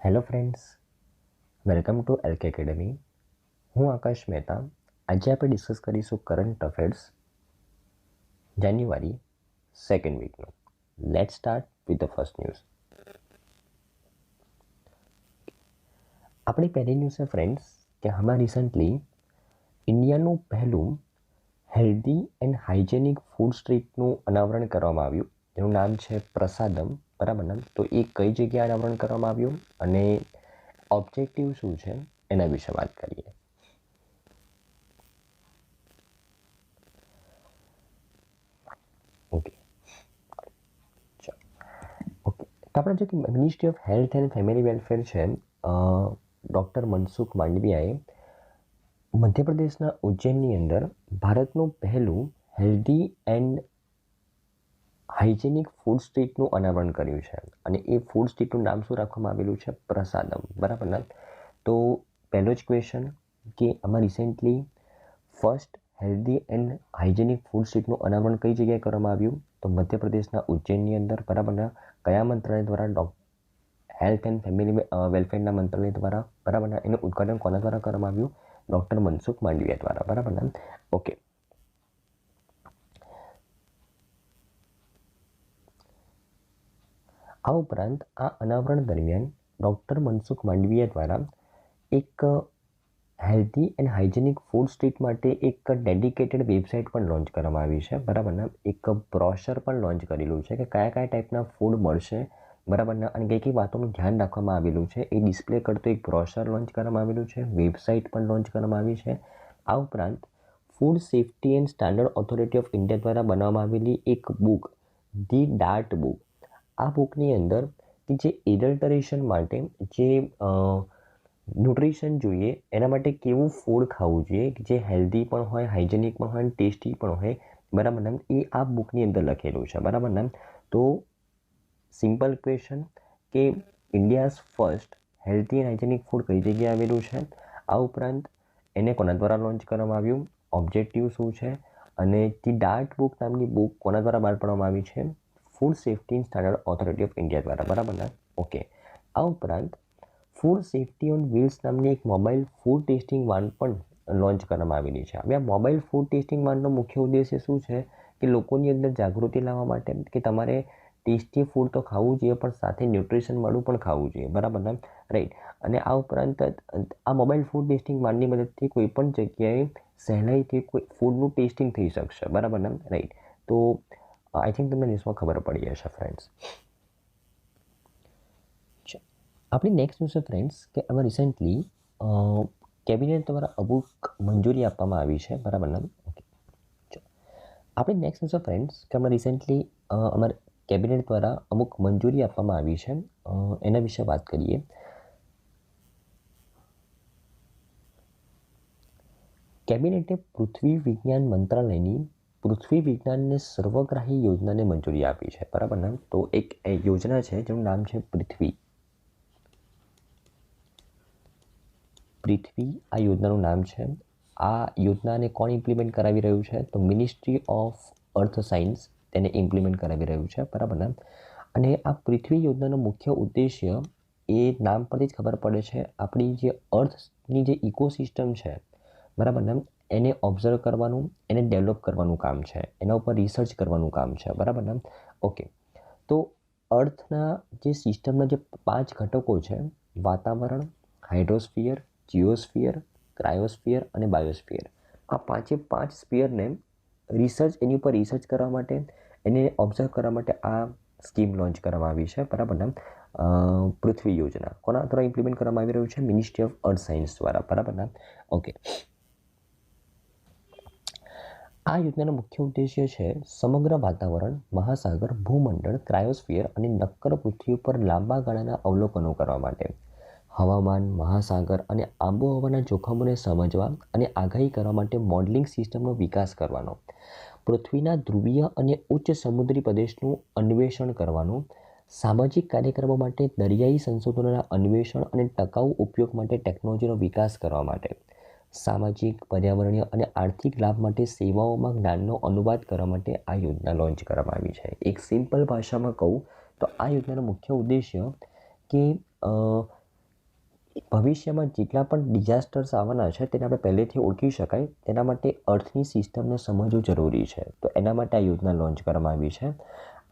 Hello friends, welcome to LK academy. હું આકાશ મહેતા. આજે આપણે ડિસ્કસ કરીશું કરંટ અફેર્સ જાન્યુઆરી સેકન્ડ વીકનો. Let start with the first news. આપણી પહેલી ન્યૂઝ છે ફ્રેન્ડ્સ કે હમણાં રિસન્ટલી ઇન્ડિયાનું પહેલું હેલ્ધી એન્ડ હાઇજેનિક ફૂડ સ્ટ્રીટનું અનાવરણ કરવામાં આવ્યું, જેનું નામ છે પ્રસાદમ. બરાબર ને? તો એ કઈ જગ્યાએ અનાવરણ કરવામાં આવ્યું અને ઓબ્જેક્ટિવ શું છે એના વિશે વાત કરીએ. Okay, okay. તો આપણે જો કે ministry of health and family welfare છે, ડૉક્ટર મનસુખ માંડવિયાએ મધ્યપ્રદેશના ઉજ્જૈનની અંદર ભારતનું પહેલું હેલ્ધી એન્ડ હાઇજેનિક ફૂડ સ્ટ્રીટનું અનાવરણ કર્યું છે અને એ ફૂડ સ્ટ્રીટનું નામ શું રાખવામાં આવેલું છે? પ્રસાદમ. બરાબર ને? તો પહેલો જ ક્વેશ્ચન કે આમાં recently first healthy and hygienic food સ્ટ્રીટનું અનાવરણ કઈ જગ્યાએ કરવામાં આવ્યું? તો મધ્યપ્રદેશના ઉજ્જૈનની અંદર. બરાબર ને? કયા મંત્રાલય દ્વારા? હેલ્થ એન્ડ ફેમિલી વેલફેરના મંત્રાલય દ્વારા. બરાબર ને? એનું ઉદ્ઘાટન કોના દ્વારા કરવામાં આવ્યું? ડૉક્ટર મનસુખ માંડવિયા દ્વારા. બરાબર ને? ઓકે. આ ઉપરાંત આ અનાવરણ દરમિયાન ડૉક્ટર મનસુખ માંડવિયા દ્વારા એક healthy and hygienic food street માટે એક ડેડિકેટેડ વેબસાઇટ પણ લોન્ચ કરવામાં આવી છે. બરાબર ને? એક બ્રોશર પણ લોન્ચ કરેલું છે કે કયા કયા ટાઈપના ફૂડ મળશે. બરાબર ને? અને કઈ કઈ વાતોનું ધ્યાન રાખવામાં આવેલું છે એ ડિસ્પ્લે કરતું એક બ્રોશર લોન્ચ કરવામાં આવેલું છે. વેબસાઇટ પણ લોન્ચ કરવામાં આવી છે. આ ઉપરાંત food safety and standard authority of India દ્વારા બનાવવામાં આવેલી એક બુક, ધી ડાર્ટ બુક. આ બુકની અંદર કે જે એડલ્ટરેશન માટે જે ન્યુટ્રિશન જોઈએ એના માટે કેવું ફૂડ ખાવું જોઈએ કે જે હેલ્ધી પણ હોય, હાઇજેનિક પણ હોય અને ટેસ્ટી પણ હોય. બરાબર ને? એ આ બુકની અંદર લખેલું છે. બરાબર ને? તો સિમ્પલ ક્વેશ્ચન કે India's first healthy and hygienic food કઈ જગ્યાએ આવેલું છે? આ ઉપરાંત એને કોના દ્વારા લોન્ચ કરવામાં આવ્યું? ઓબ્જેક્ટિવ શું છે? અને ધી ડાર્ટ બુક નામની બુક કોના દ્વારા બહાર પાડવામાં આવી છે? Food safety and standard authority of India દ્વારા. બરાબર ને? ઓકે. આ ઉપરાંત ફૂડ સેફ્ટી ઓન વ્હીલ્સ નામની એક મોબાઈલ ફૂડ ટેસ્ટિંગ વાન પણ લોન્ચ કરવામાં આવેલી છે. હવે આ મોબાઈલ ફૂડ ટેસ્ટિંગ વાનનો મુખ્ય ઉદ્દેશ્ય શું છે કે લોકોની અંદર જાગૃતિ લાવવા માટે કે તમારે ટેસ્ટી ફૂડ તો ખાવું જોઈએ પણ સાથે ન્યુટ્રિશનવાળું પણ ખાવું જોઈએ. બરાબર ને? રાઈટ. અને આ ઉપરાંત આ મોબાઈલ ફૂડ ટેસ્ટિંગ વાનની મદદથી કોઈ પણ જગ્યાએ સહેલાઈથી કોઈ ફૂડનું ટેસ્ટિંગ થઈ શકશે. બરાબર ને? રાઈટ. તો આઈ થિંક તમને ન્યૂઝમાં ખબર પડી હશે ફ્રેન્ડ્સ. આપણી નેક્સ્ટ ન્યૂઝ છે ફ્રેન્ડ્સ કે આમાં રિસેન્ટલી કેબિનેટ દ્વારા અમુક મંજૂરી આપવામાં આવી છે. બરાબર ને? ઓકે. આપણી નેક્સ્ટ ન્યૂઝ છે ફ્રેન્ડ્સ કે આમાં રિસેન્ટલી અમારા કેબિનેટ દ્વારા અમુક મંજૂરી આપવામાં આવી છે. એના વિશે વાત કરીએ. કેબિનેટે પૃથ્વી વિજ્ઞાન મંત્રાલયની પૃથ્વી વિજ્ઞાનને સર્વગ્રાહી યોજનાને મંજૂરી આપી છે. બરાબર ને? તો એક યોજના છે જેનું નામ છે પૃથ્વી. આ યોજનાનું નામ છે. આ યોજનાને કોણ ઇમ્પ્લિમેન્ટ કરાવી રહ્યું છે? તો મિનિસ્ટ્રી ઓફ અર્થ સાયન્સ તેને ઇમ્પ્લિમેન્ટ કરાવી રહ્યું છે. બરાબર ને? અને આ પૃથ્વી યોજનાનો મુખ્ય ઉદ્દેશ્ય એ નામ પરથી જ ખબર પડે છે, આપણી જે અર્થની જે ઇકોસિસ્ટમ છે, બરાબર ને, એને ઓબ્ઝર્વ કરવાનું, એને ડેવલપ કરવાનું કામ છે, એના ઉપર રિસર્ચ કરવાનું કામ છે. બરાબર ને? ઓકે. તો અર્થના જે સિસ્ટમના જે 5 ઘટકો છે, વાતાવરણ, હાઇડ્રોસ્ફિયર, જીઓસ્ફિયર, ક્રાયોસ્ફિયર અને બાયોસ્ફિયર, આ 5 સ્ફિયરને એની ઉપર રિસર્ચ કરવા માટે, એને ઓબ્ઝર્વ કરવા માટે આ સ્કીમ લોન્ચ કરવામાં આવી છે. બરાબર ને? પૃથ્વી યોજના કોના દ્વારા ઇમ્પ્લિમેન્ટ કરવામાં આવી રહ્યું છે? મિનિસ્ટ્રી ઓફ અર્થ સાયન્સ દ્વારા. બરાબર ને? ઓકે. આ યોજનાનો મુખ્ય ઉદ્દેશ્ય છે સમગ્ર વાતાવરણ, મહાસાગર, ભૂમંડળ, ક્રાયોસ્ફિયર અને નક્કર પૃથ્વી ઉપર લાંબા ગાળાના અવલોકનો કરવા માટે, હવામાન, મહાસાગર અને આબોહવાના જોખમોને સમજવા અને આગાહી કરવા માટે મોડેલિંગ સિસ્ટમનો વિકાસ કરવાનો, પૃથ્વીના ધ્રુવીય અને ઉચ્ચ સમુદ્રી પ્રદેશનું અન્વેષણ કરવાનું, સામાજિક કાર્યક્રમો માટે દરિયાઈ સંશોધનોના અન્વેષણ અને ટકાઉ ઉપયોગ માટે ટેકનોલોજીનો વિકાસ કરવા માટે, સામાજિક, પર્યાવરણીય અને આર્થિક લાભ માટે સેવાઓમાં જ્ઞાનનો અનુવાદ કરવા માટે આ યોજના લોન્ચ કરવામાં આવી છે. એક સિમ્પલ ભાષામાં કહું તો આ યોજનાનો મુખ્ય ઉદ્દેશ્ય કે ભવિષ્યમાં જેટલા પણ ડિઝાસ્ટર્સ આવવાના છે તેને આપણે પહેલેથી ઓળખી શકાય તેના માટે અર્થની સિસ્ટમને સમજવું જરૂરી છે. તો એના માટે આ યોજના લોન્ચ કરવામાં આવી છે.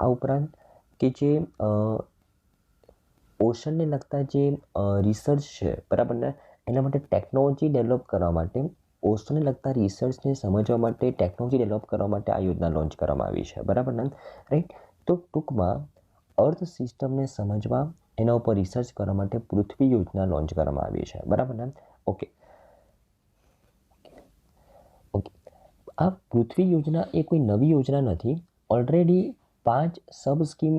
આ ઉપરાંત કે જે ઓશનને લગતા જે રિસર્ચ છે બરાબર ને, એના માટે ટેકનોલોજી ડેવલપ કરવા માટે, ઓશનને લગતા રિસર્ચને સમજવા માટે, ટેકનોલોજી ડેવલપ કરવા માટે આ યોજના લોન્ચ કરવામાં આવી છે. બરાબર ને, રાઈટ. તો ટૂંકમાં અર્થ સિસ્ટમને સમજવા, એના ઉપર રિસર્ચ કરવા માટે પૃથ્વી યોજના લોન્ચ કરવામાં આવી છે. બરાબર ને, ઓકે. આ પૃથ્વી યોજના એ કોઈ નવી યોજના નથી. ઓલરેડી 5 સબ સ્કીમ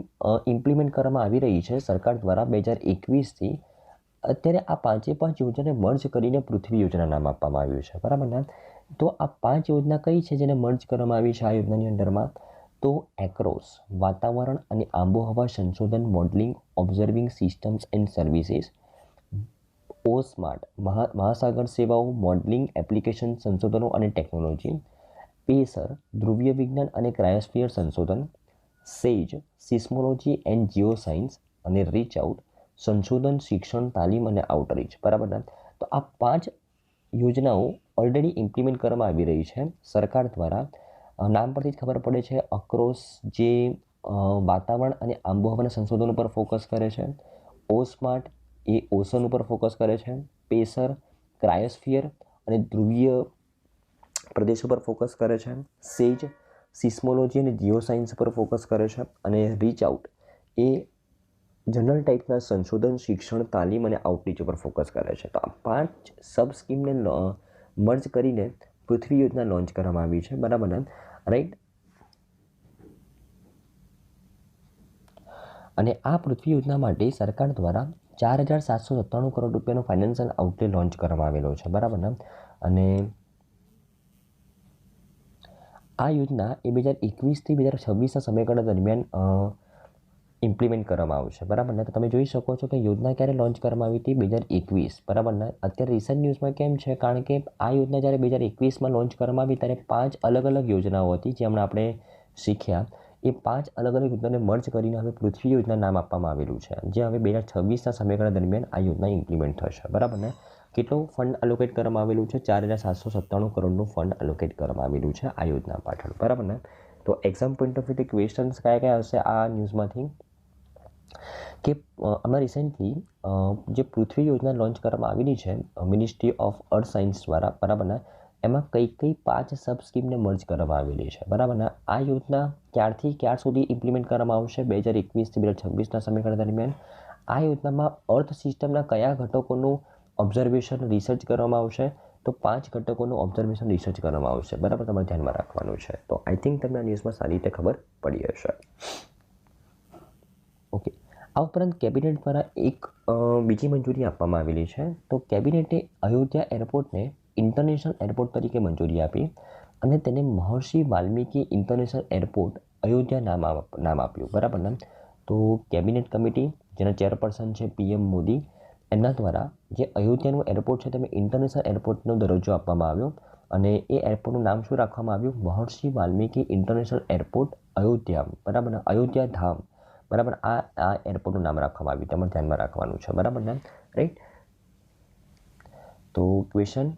ઇમ્પ્લિમેન્ટ કરવામાં આવી રહી છે સરકાર દ્વારા 2021થી. અત્યારે આ 5 યોજનાને મર્જ કરીને પૃથ્વી યોજના નામ આપવામાં આવ્યું છે. બરાબર ને. તો આ 5 યોજના કઈ છે જેને મર્જ કરવામાં આવી છે આ યોજનાની અંદરમાં? તો એક્રોસ, વાતાવરણ અને આબોહવા સંશોધન modelling observing systems and services. O SMART, મહાસાગર સેવાઓ મોડલિંગ એપ્લિકેશન સંશોધનો અને ટેકનોલોજી. પેસર, ધ્રુવીય વિજ્ઞાન અને ક્રાયોસ્ફિયર સંશોધન. સેજ, સિસ્મોલોજી એન્ડ જીઓસાયન્સ. અને રીચ આઉટ, સંશોધન શિક્ષણ તાલીમ અને આઉટરીચ. બરાબર ને. તો આ 5 યોજનાઓ ઓલરેડી ઇમ્પ્લિમેન્ટ કરવામાં આવી રહી છે સરકાર દ્વારા. નામ પરથી જ ખબર પડે છે, અક્રોસ જે વાતાવરણ અને આબોહવાના સંશોધન ઉપર ફોકસ કરે છે. ઓસ્માર્ટ એ ઓશન ઉપર ફોકસ કરે છે. પેસર ક્રાયોસ્ફિયર અને ધ્રુવીય પ્રદેશો પર ફોકસ કરે છે. સેજ સિસ્મોલોજી અને જીઓસાયન્સ પર ફોકસ કરે છે. અને રીચ આઉટ એ જનરલ ટાઈપના સંશોધન શિક્ષણ તાલીમ અને આઉટરીચ ઉપર ફોકસ કરે છે. તો આ 5 સબ સ્કીમને મર્જ કરીને પૃથ્વી યોજના લોન્ચ કરવામાં આવી છે. બરાબર ને, રાઈટ. અને આ પૃથ્વી યોજના માટે સરકાર દ્વારા 4,797 કરોડ રૂપિયાનો ફાઇનાન્શિયલ આઉટલે લોન્ચ કરવામાં આવેલો છે. બરાબર ને. અને આ યોજના એ 2021થી 2026ના સમયગાળા દરમિયાન ઇમ્પ્લિમેન્ટ કરવામાં આવશે. બરાબર ને. તો તમે જોઈ શકો છો કે યોજના ક્યારે લોન્ચ કરવામાં આવી હતી? 2021. બરાબર ને. અત્યારે રિસન્ટ ન્યૂઝમાં કેમ છે? કારણ કે આ યોજના જ્યારે 2021માં લોન્ચ કરવામાં આવી ત્યારે 5 અલગ અલગ યોજનાઓ હતી જે હમણાં આપણે શીખ્યા. એ 5 અલગ અલગ યોજનાને મર્જ કરીને હવે પૃથ્વી યોજના નામ આપવામાં આવેલું છે, જે હવે 2026ના સમયગાળા દરમિયાન આ યોજના ઇમ્પ્લિમેન્ટ થશે. બરાબર ને. કેટલું ફંડ એલોકેટ કરવામાં આવેલું છે? 4,797 કરોડનું ફંડ એલોકેટ કરવામાં આવેલું છે આ યોજના પાછળ. બરાબર ને. તો એક્ઝામ પોઈન્ટ ઓફ વ્યૂથી ક્વેશ્ચન્સ કયા હશે આ ન્યૂઝમાંથી? કે હમણાં રિસેન્ટલી જે પૃથ્વી યોજના લોન્ચ કરવામાં આવેલી છે મિનિસ્ટ્રી ઓફ અર્થ સાયન્સ દ્વારા, બરાબર ને, એમાં કઈ 5 સબ સ્કીમને મર્જ કરવામાં આવેલી છે. બરાબર ને. આ યોજના ક્યારથી ક્યાર સુધી ઇમ્પ્લિમેન્ટ કરવામાં આવશે? 2021થી 2026ના સમયગાળા દરમિયાન. આ યોજનામાં અર્થ સિસ્ટમના કયા ઘટકોનું ઓબ્ઝર્વેશન રિસર્ચ કરવામાં આવશે? તો 5 ઘટકોનું ઓબ્ઝર્વેશન રિસર્ચ કરવામાં આવશે. બરાબર, તમારે ધ્યાનમાં રાખવાનું છે. તો આઈ થિંક તમને આ ન્યૂઝમાં સારી રીતે ખબર પડી હશે. ઓકે. આ ઉપરાંત કેબિનેટ દ્વારા એક બીજી મંજૂરી આપવામાં આવેલી છે. તો કેબિનેટે અયોધ્યા એરપોર્ટને ઇન્ટરનેશનલ એરપોર્ટ તરીકે મંજૂરી આપી અને તેને મહર્ષિ વાલ્મીકી ઇન્ટરનેશનલ એરપોર્ટ અયોધ્યા નામ આપ્યું. બરાબર ને. તો કેબિનેટ કમિટી જેના ચેરપર્સન છે PM મોદી, એમના દ્વારા જે અયોધ્યાનું એરપોર્ટ છે તેને ઇન્ટરનેશનલ એરપોર્ટનો દરજ્જો આપવામાં આવ્યો અને એ એરપોર્ટનું નામ શું રાખવામાં આવ્યું? મહર્ષિ વાલ્મીકી ઇન્ટરનેશનલ એરપોર્ટ અયોધ્યા. બરાબર ને. અયોધ્યા ધામ. બરાબર. આ એરપોર્ટનું નામ રાખવામાં આવ્યું, તમારે ધ્યાનમાં રાખવાનું છે. બરાબર ને, રાઈટ. તો ક્વેશ્ચન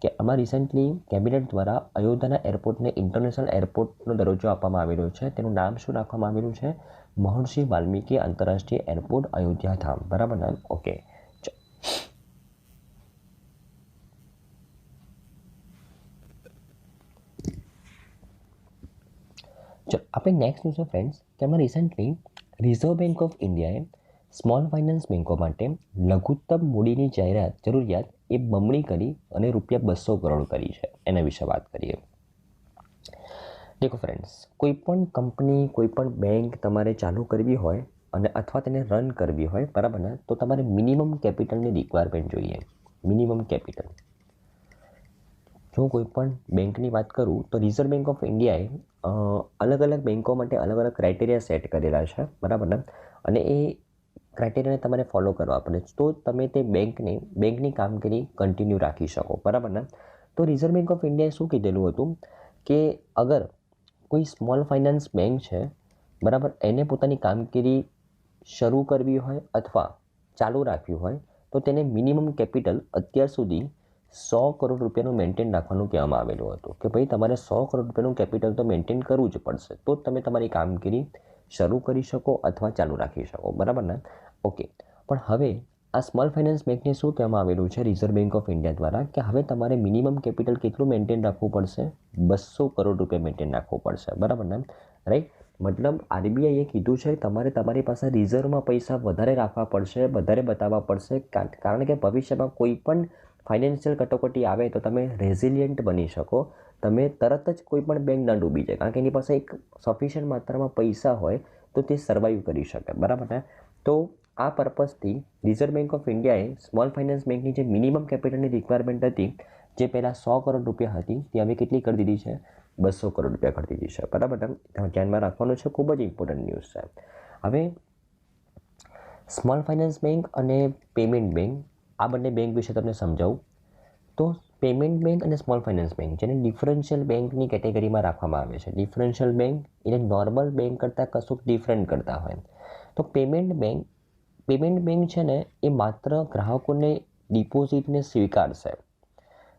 કે આમાં રિસેન્ટલી કેબિનેટ દ્વારા અયોધ્યાના એરપોર્ટને ઇન્ટરનેશનલ એરપોર્ટનો દરજ્જો આપવામાં આવેલો છે, તેનું નામ શું રાખવામાં આવેલું છે? મહર્ષિ વાલ્મીકી આંતરરાષ્ટ્રીય એરપોર્ટ અયોધ્યા ધામ. બરાબર ને, ઓકે. ચલો આપણે નેક્સ્ટ ન્યૂઝ છે ફ્રેન્ડ્સ કે આમાં રિસેન્ટલી રિઝર્વ બેંક ઓફ ઇન્ડિયાએ સ્મોલ ફાઇનાન્સ બેંકો માટે લઘુત્તમ મૂડીની જરૂરિયાત એ બમણી કરી અને ₹200 કરોડ કરી છે. એના વિશે વાત કરીએ. દેખો ફ્રેન્ડ્સ, કોઈ પણ કંપની, કોઈ પણ બેંક તમારે ચાલુ કરવી હોય અને અથવા તેને રન કરવી હોય, બરાબર ને, તો તમારે મિનિમમ કેપિટલની રિક્વાયરમેન્ટ જોઈએ. Minimum capital. જો કોઈ પણ બેંકની વાત કરું તો રિઝર્વ બેંક ઓફ ઇન્ડિયાએ અલગ અલગ બેંકો માટે અલગ અલગ ક્રાઇટેરિયા સેટ કરેલા છે. બરાબર ને. અને એ ક્રાઇટેરિયાને તમારે ફોલો કરવા પડે તો તમે તે બેંકની કામગીરી કન્ટિન્યુ રાખી શકો. બરાબર ને. તો રિઝર્વ બેંક ઓફ ઇન્ડિયાએ શું કીધેલું હતું કે અગર કોઈ સ્મોલ ફાઇનાન્સ બેંક છે, બરાબર, એને પોતાની કામગીરી શરૂ કરવી હોય અથવા ચાલુ રાખવી હોય તો તેને મિનિમમ કેપિટલ અત્યાર સુધી 100 કરોડ રૂપિયાનું મેન્ટેન રાખવાનું કહેવામાં આવેલું હતું કે ભાઈ તમારે 100 કરોડ રૂપિયાનું કેપિટલ તો મેન્ટેન કરવું જ પડશે, તો જ તમે તમારી કામગીરી શરૂ કરી શકો અથવા ચાલુ રાખી શકો, બરાબર ને? ઓકે, પણ હવે આ સ્મોલ ફાઇનાન્સ બેંકને શું કહેવામાં આવેલું છે રિઝર્વ બેંક ઓફ ઇન્ડિયા દ્વારા કે હવે તમારે મિનિમમ કેપિટલ કેટલું મેન્ટેન રાખવું પડશે? 200 કરોડ રૂપિયા મેન્ટેન રાખવું પડશે, બરાબર ને? રાઈટ. મતલબ આરબીઆઈએ કીધું છે તમારે તમારી પાસે રિઝર્વમાં પૈસા વધારે રાખવા પડશે, વધારે બતાવવા પડશે, કારણ કે ભવિષ્યમાં કોઈ પણ ફાઇનાન્શિયલ કટોકટી આવે તો તમે રેઝિલિયન્ટ બની શકો, તમે તરત જ કોઈ પણ બેંક ન ડૂબી જાય, કારણ કે એની પાસે એક સફિશિયન્ટ માત્રામાં પૈસા હોય તો તે સર્વાઈવ કરી શકે, બરાબર ને? તો આ પર્પઝથી રિઝર્વ બેંક ઓફ ઇન્ડિયાએ સ્મોલ ફાઇનાન્સ બેંકની જે મિનિમમ કેપિટલની રિક્વાયરમેન્ટ હતી, જે પહેલાં 100 કરોડ રૂપિયા હતી, તે હવે કેટલી કરી દીધી છે? 200 કરોડ રૂપિયા કરી દીધી છે, બરાબર ને? ધ્યાનમાં રાખવાનું છે, ખૂબ જ ઇમ્પોર્ટન્ટ ન્યૂઝ છે. હવે સ્મોલ ફાઇનાન્સ બેંક અને પેમેન્ટ બેંક, આ બંને બેંક વિશે તમને સમજાવું તો પેમેન્ટ બેંક અને સ્મોલ ફાઇનાન્સ બેંક જેને ડિફરન્શિયલ બેંકની કેટેગરીમાં રાખવામાં આવે છે. ડિફરન્શિયલ બેંક એને નોર્મલ બેંક કરતાં કશુંક ડિફરન્ટ કરતા હોય. તો પેમેન્ટ બેંક છે ને એ માત્ર ગ્રાહકોને ડિપોઝિટને સ્વીકારશે,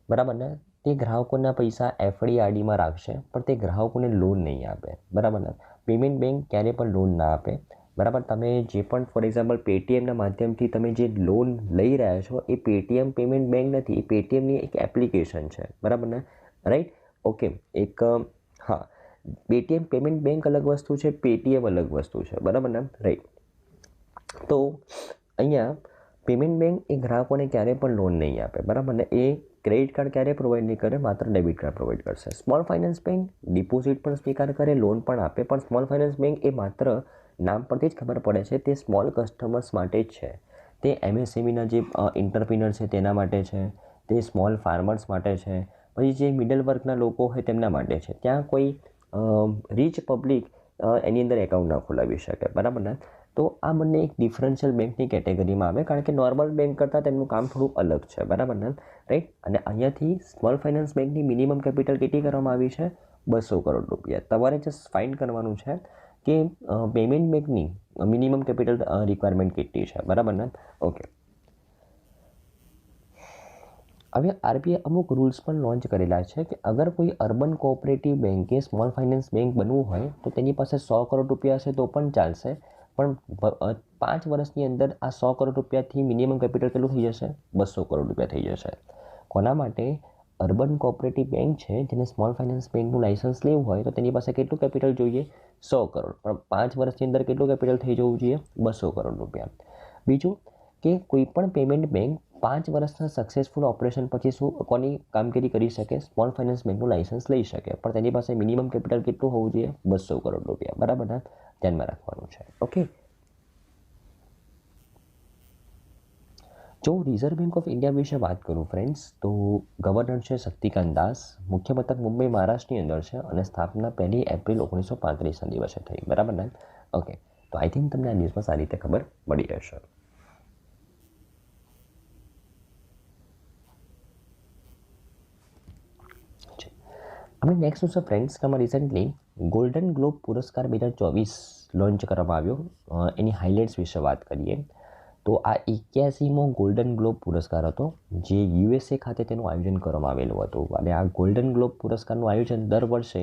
બરાબર ને? તે ગ્રાહકોના પૈસા એફડી આરડીમાં રાખશે, પણ તે ગ્રાહકોને લોન નહીં આપે, બરાબર ને? પેમેન્ટ બેંક ક્યારે પણ લોન ના આપે, બરાબર? તમે જે પણ ફોર એક્ઝામ્પલ પેટીએમના માધ્યમથી તમે જે લોન લઈ રહ્યા છો એ પેટીએમ પેમેન્ટ બેંક નથી, એ પેટીએમની એક એપ્લિકેશન છે, બરાબર ને? રાઈટ. ઓકે, હા, પેટીએમ પેમેન્ટ બેંક અલગ વસ્તુ છે, પેટીએમ અલગ વસ્તુ છે, બરાબર ને? રાઈટ. તો અહીંયા પેમેન્ટ બેંક એ ગ્રાહકોને ક્યારે પણ લોન નહીં આપે, બરાબર ને? એ ક્રેડિટ કાર્ડ ક્યારે પ્રોવાઈડ નહીં કરે, માત્ર ડેબિટ કાર્ડ પ્રોવાઈડ કરશે. સ્મોલ ફાઇનાન્સ બેંક ડિપોઝિટ પણ સ્વીકાર કરે, લોન પણ આપે, પણ સ્મોલ ફાઇનાન્સ બેંક એ માત્ર નામ પરથી જ ખબર પડે છે તે સ્મોલ કસ્ટમર્સ માટે જ છે. તે એમએસએમઈના જે એન્ટરપ્રિનર છે તેના માટે છે, તે સ્મોલ ફાર્મર્સ માટે છે, પછી જે મિડલ વર્ગના લોકો હોય તેમના માટે છે. ત્યાં કોઈ રીચ પબ્લિક એની અંદર એકાઉન્ટ ન ખોલાવી શકે, બરાબર ને? તો આ બંને એક ડિફરન્શિયલ બેંકની કેટેગરીમાં આવે, કારણ કે નોર્મલ બેંક કરતાં તેમનું કામ થોડું અલગ છે, બરાબર ને? રાઈટ. અને અહીંયાથી સ્મોલ ફાઇનાન્સ બેંકની મિનિમમ કેપિટલ કેટલી કરવામાં આવી છે? 200 કરોડ રૂપિયા. તમારે જસ્ટ ફાઇન્ડ કરવાનું છે કે પેમેન્ટ બેંકની મિનિમમ કેપિટલ રિક્વાયરમેન્ટ કેટલી છે, બરાબર ને? ઓકે. હવે આરબીઆઈ અમુક રૂલ્સ પણ લોન્ચ કરેલા છે કે અગર કોઈ અર્બન કોઓપરેટિવ બેંકે સ્મોલ ફાઇનાન્સ બેંક બનવું હોય તો તેની પાસે 100 કરોડ રૂપિયા હશે તો પણ ચાલશે, પણ 5 વર્ષની અંદર આ 100 કરોડ રૂપિયાથી મિનિમમ કેપિટલ કેટલું થઈ જશે? 200 કરોડ રૂપિયા થઈ જશે. કોના માટે? અર્બન કોઓપરેટિવ બેંક છે જેને સ્મોલ ફાઇનાન્સ બેંકનું લાઇસન્સ લેવું હોય તો તેની પાસે કેટલું કેપિટલ જોઈએ? 100 કરોડ. પણ 5 વર્ષની અંદર કેટલું કેપિટલ થઈ જવું જોઈએ? 200 કરોડ રૂપિયા. બીજું કે કોઈ પણ પેમેન્ટ બેંક 5 વર્ષના સક્સેસફુલ ઓપરેશન પછી શું કોની કામગીરી કરી શકે? સ્મોલ ફાઇનાન્સ બેંકનું લાઇસન્સ લઈ શકે, પણ તેની પાસે મિનિમમ કેપિટલ કેટલું હોવું જોઈએ? 200 કરોડ રૂપિયા, બરાબર ને? ધ્યાનમાં રાખવાનું છે. ઓકે. જો રિઝર્વ બેંક ઓફ ઇન્ડિયા વિશે વાત કરું ફ્રેન્ડ્સ, તો ગવર્નર છે શક્તિકાંત દાસ, મુખ્ય મથક મુંબઈ મહારાષ્ટ્રની અંદર છે અને સ્થાપના 1 એપ્રિલ 1935ના દિવસે થઈ, બરાબર ને? ઓકે. તો આઈ થિંક તમને આ ન્યૂઝમાં સારી રીતે ખબર પડી હશે. હવે નેક્સ્ટ છે ફ્રેન્ડ્સ કે રિસેન્ટલી ગોલ્ડન ગ્લોબ પુરસ્કાર 2024 લોન્ચ કરવામાં આવ્યો. એની હાઇલાઇટ્સ વિશે વાત કરીએ તો આ 81મો ગોલ્ડન ગ્લોબ પુરસ્કાર હતો જે યુએસએ ખાતે તેનું આયોજન કરવામાં આવેલું હતું. અને આ ગોલ્ડન ગ્લોબ પુરસ્કારનું આયોજન દર વર્ષે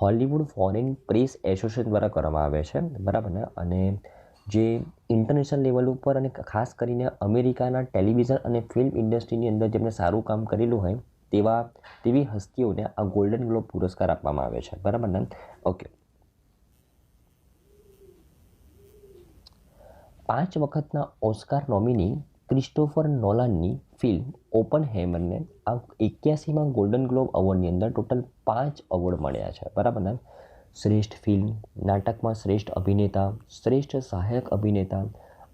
હોલિવૂડ ફોરેન પ્રેસ એસોસિએશન દ્વારા કરવામાં આવે છે, બરાબર ને? અને જે ઇન્ટરનેશનલ લેવલ ઉપર અને ખાસ કરીને અમેરિકાના ટેલિવિઝન અને ફિલ્મ ઇન્ડસ્ટ્રીની અંદર જેમણે સારું કામ કરેલું હોય તેવી હસ્તીઓને આ ગોલ્ડન ગ્લોબ પુરસ્કાર આપવામાં આવે છે, બરાબર ને? ઓકે. 5 વખતના ઓસ્કાર નોમિની ક્રિસ્ટોફર નોલાનની ફિલ્મ ઓપનહેમરને આ 81માં ગોલ્ડન ગ્લોબ એવોર્ડની અંદર ટોટલ 5 એવોર્ડ મળ્યા છે, બરાબર ને? શ્રેષ્ઠ ફિલ્મ, નાટકમાં શ્રેષ્ઠ અભિનેતા, શ્રેષ્ઠ સહાયક અભિનેતા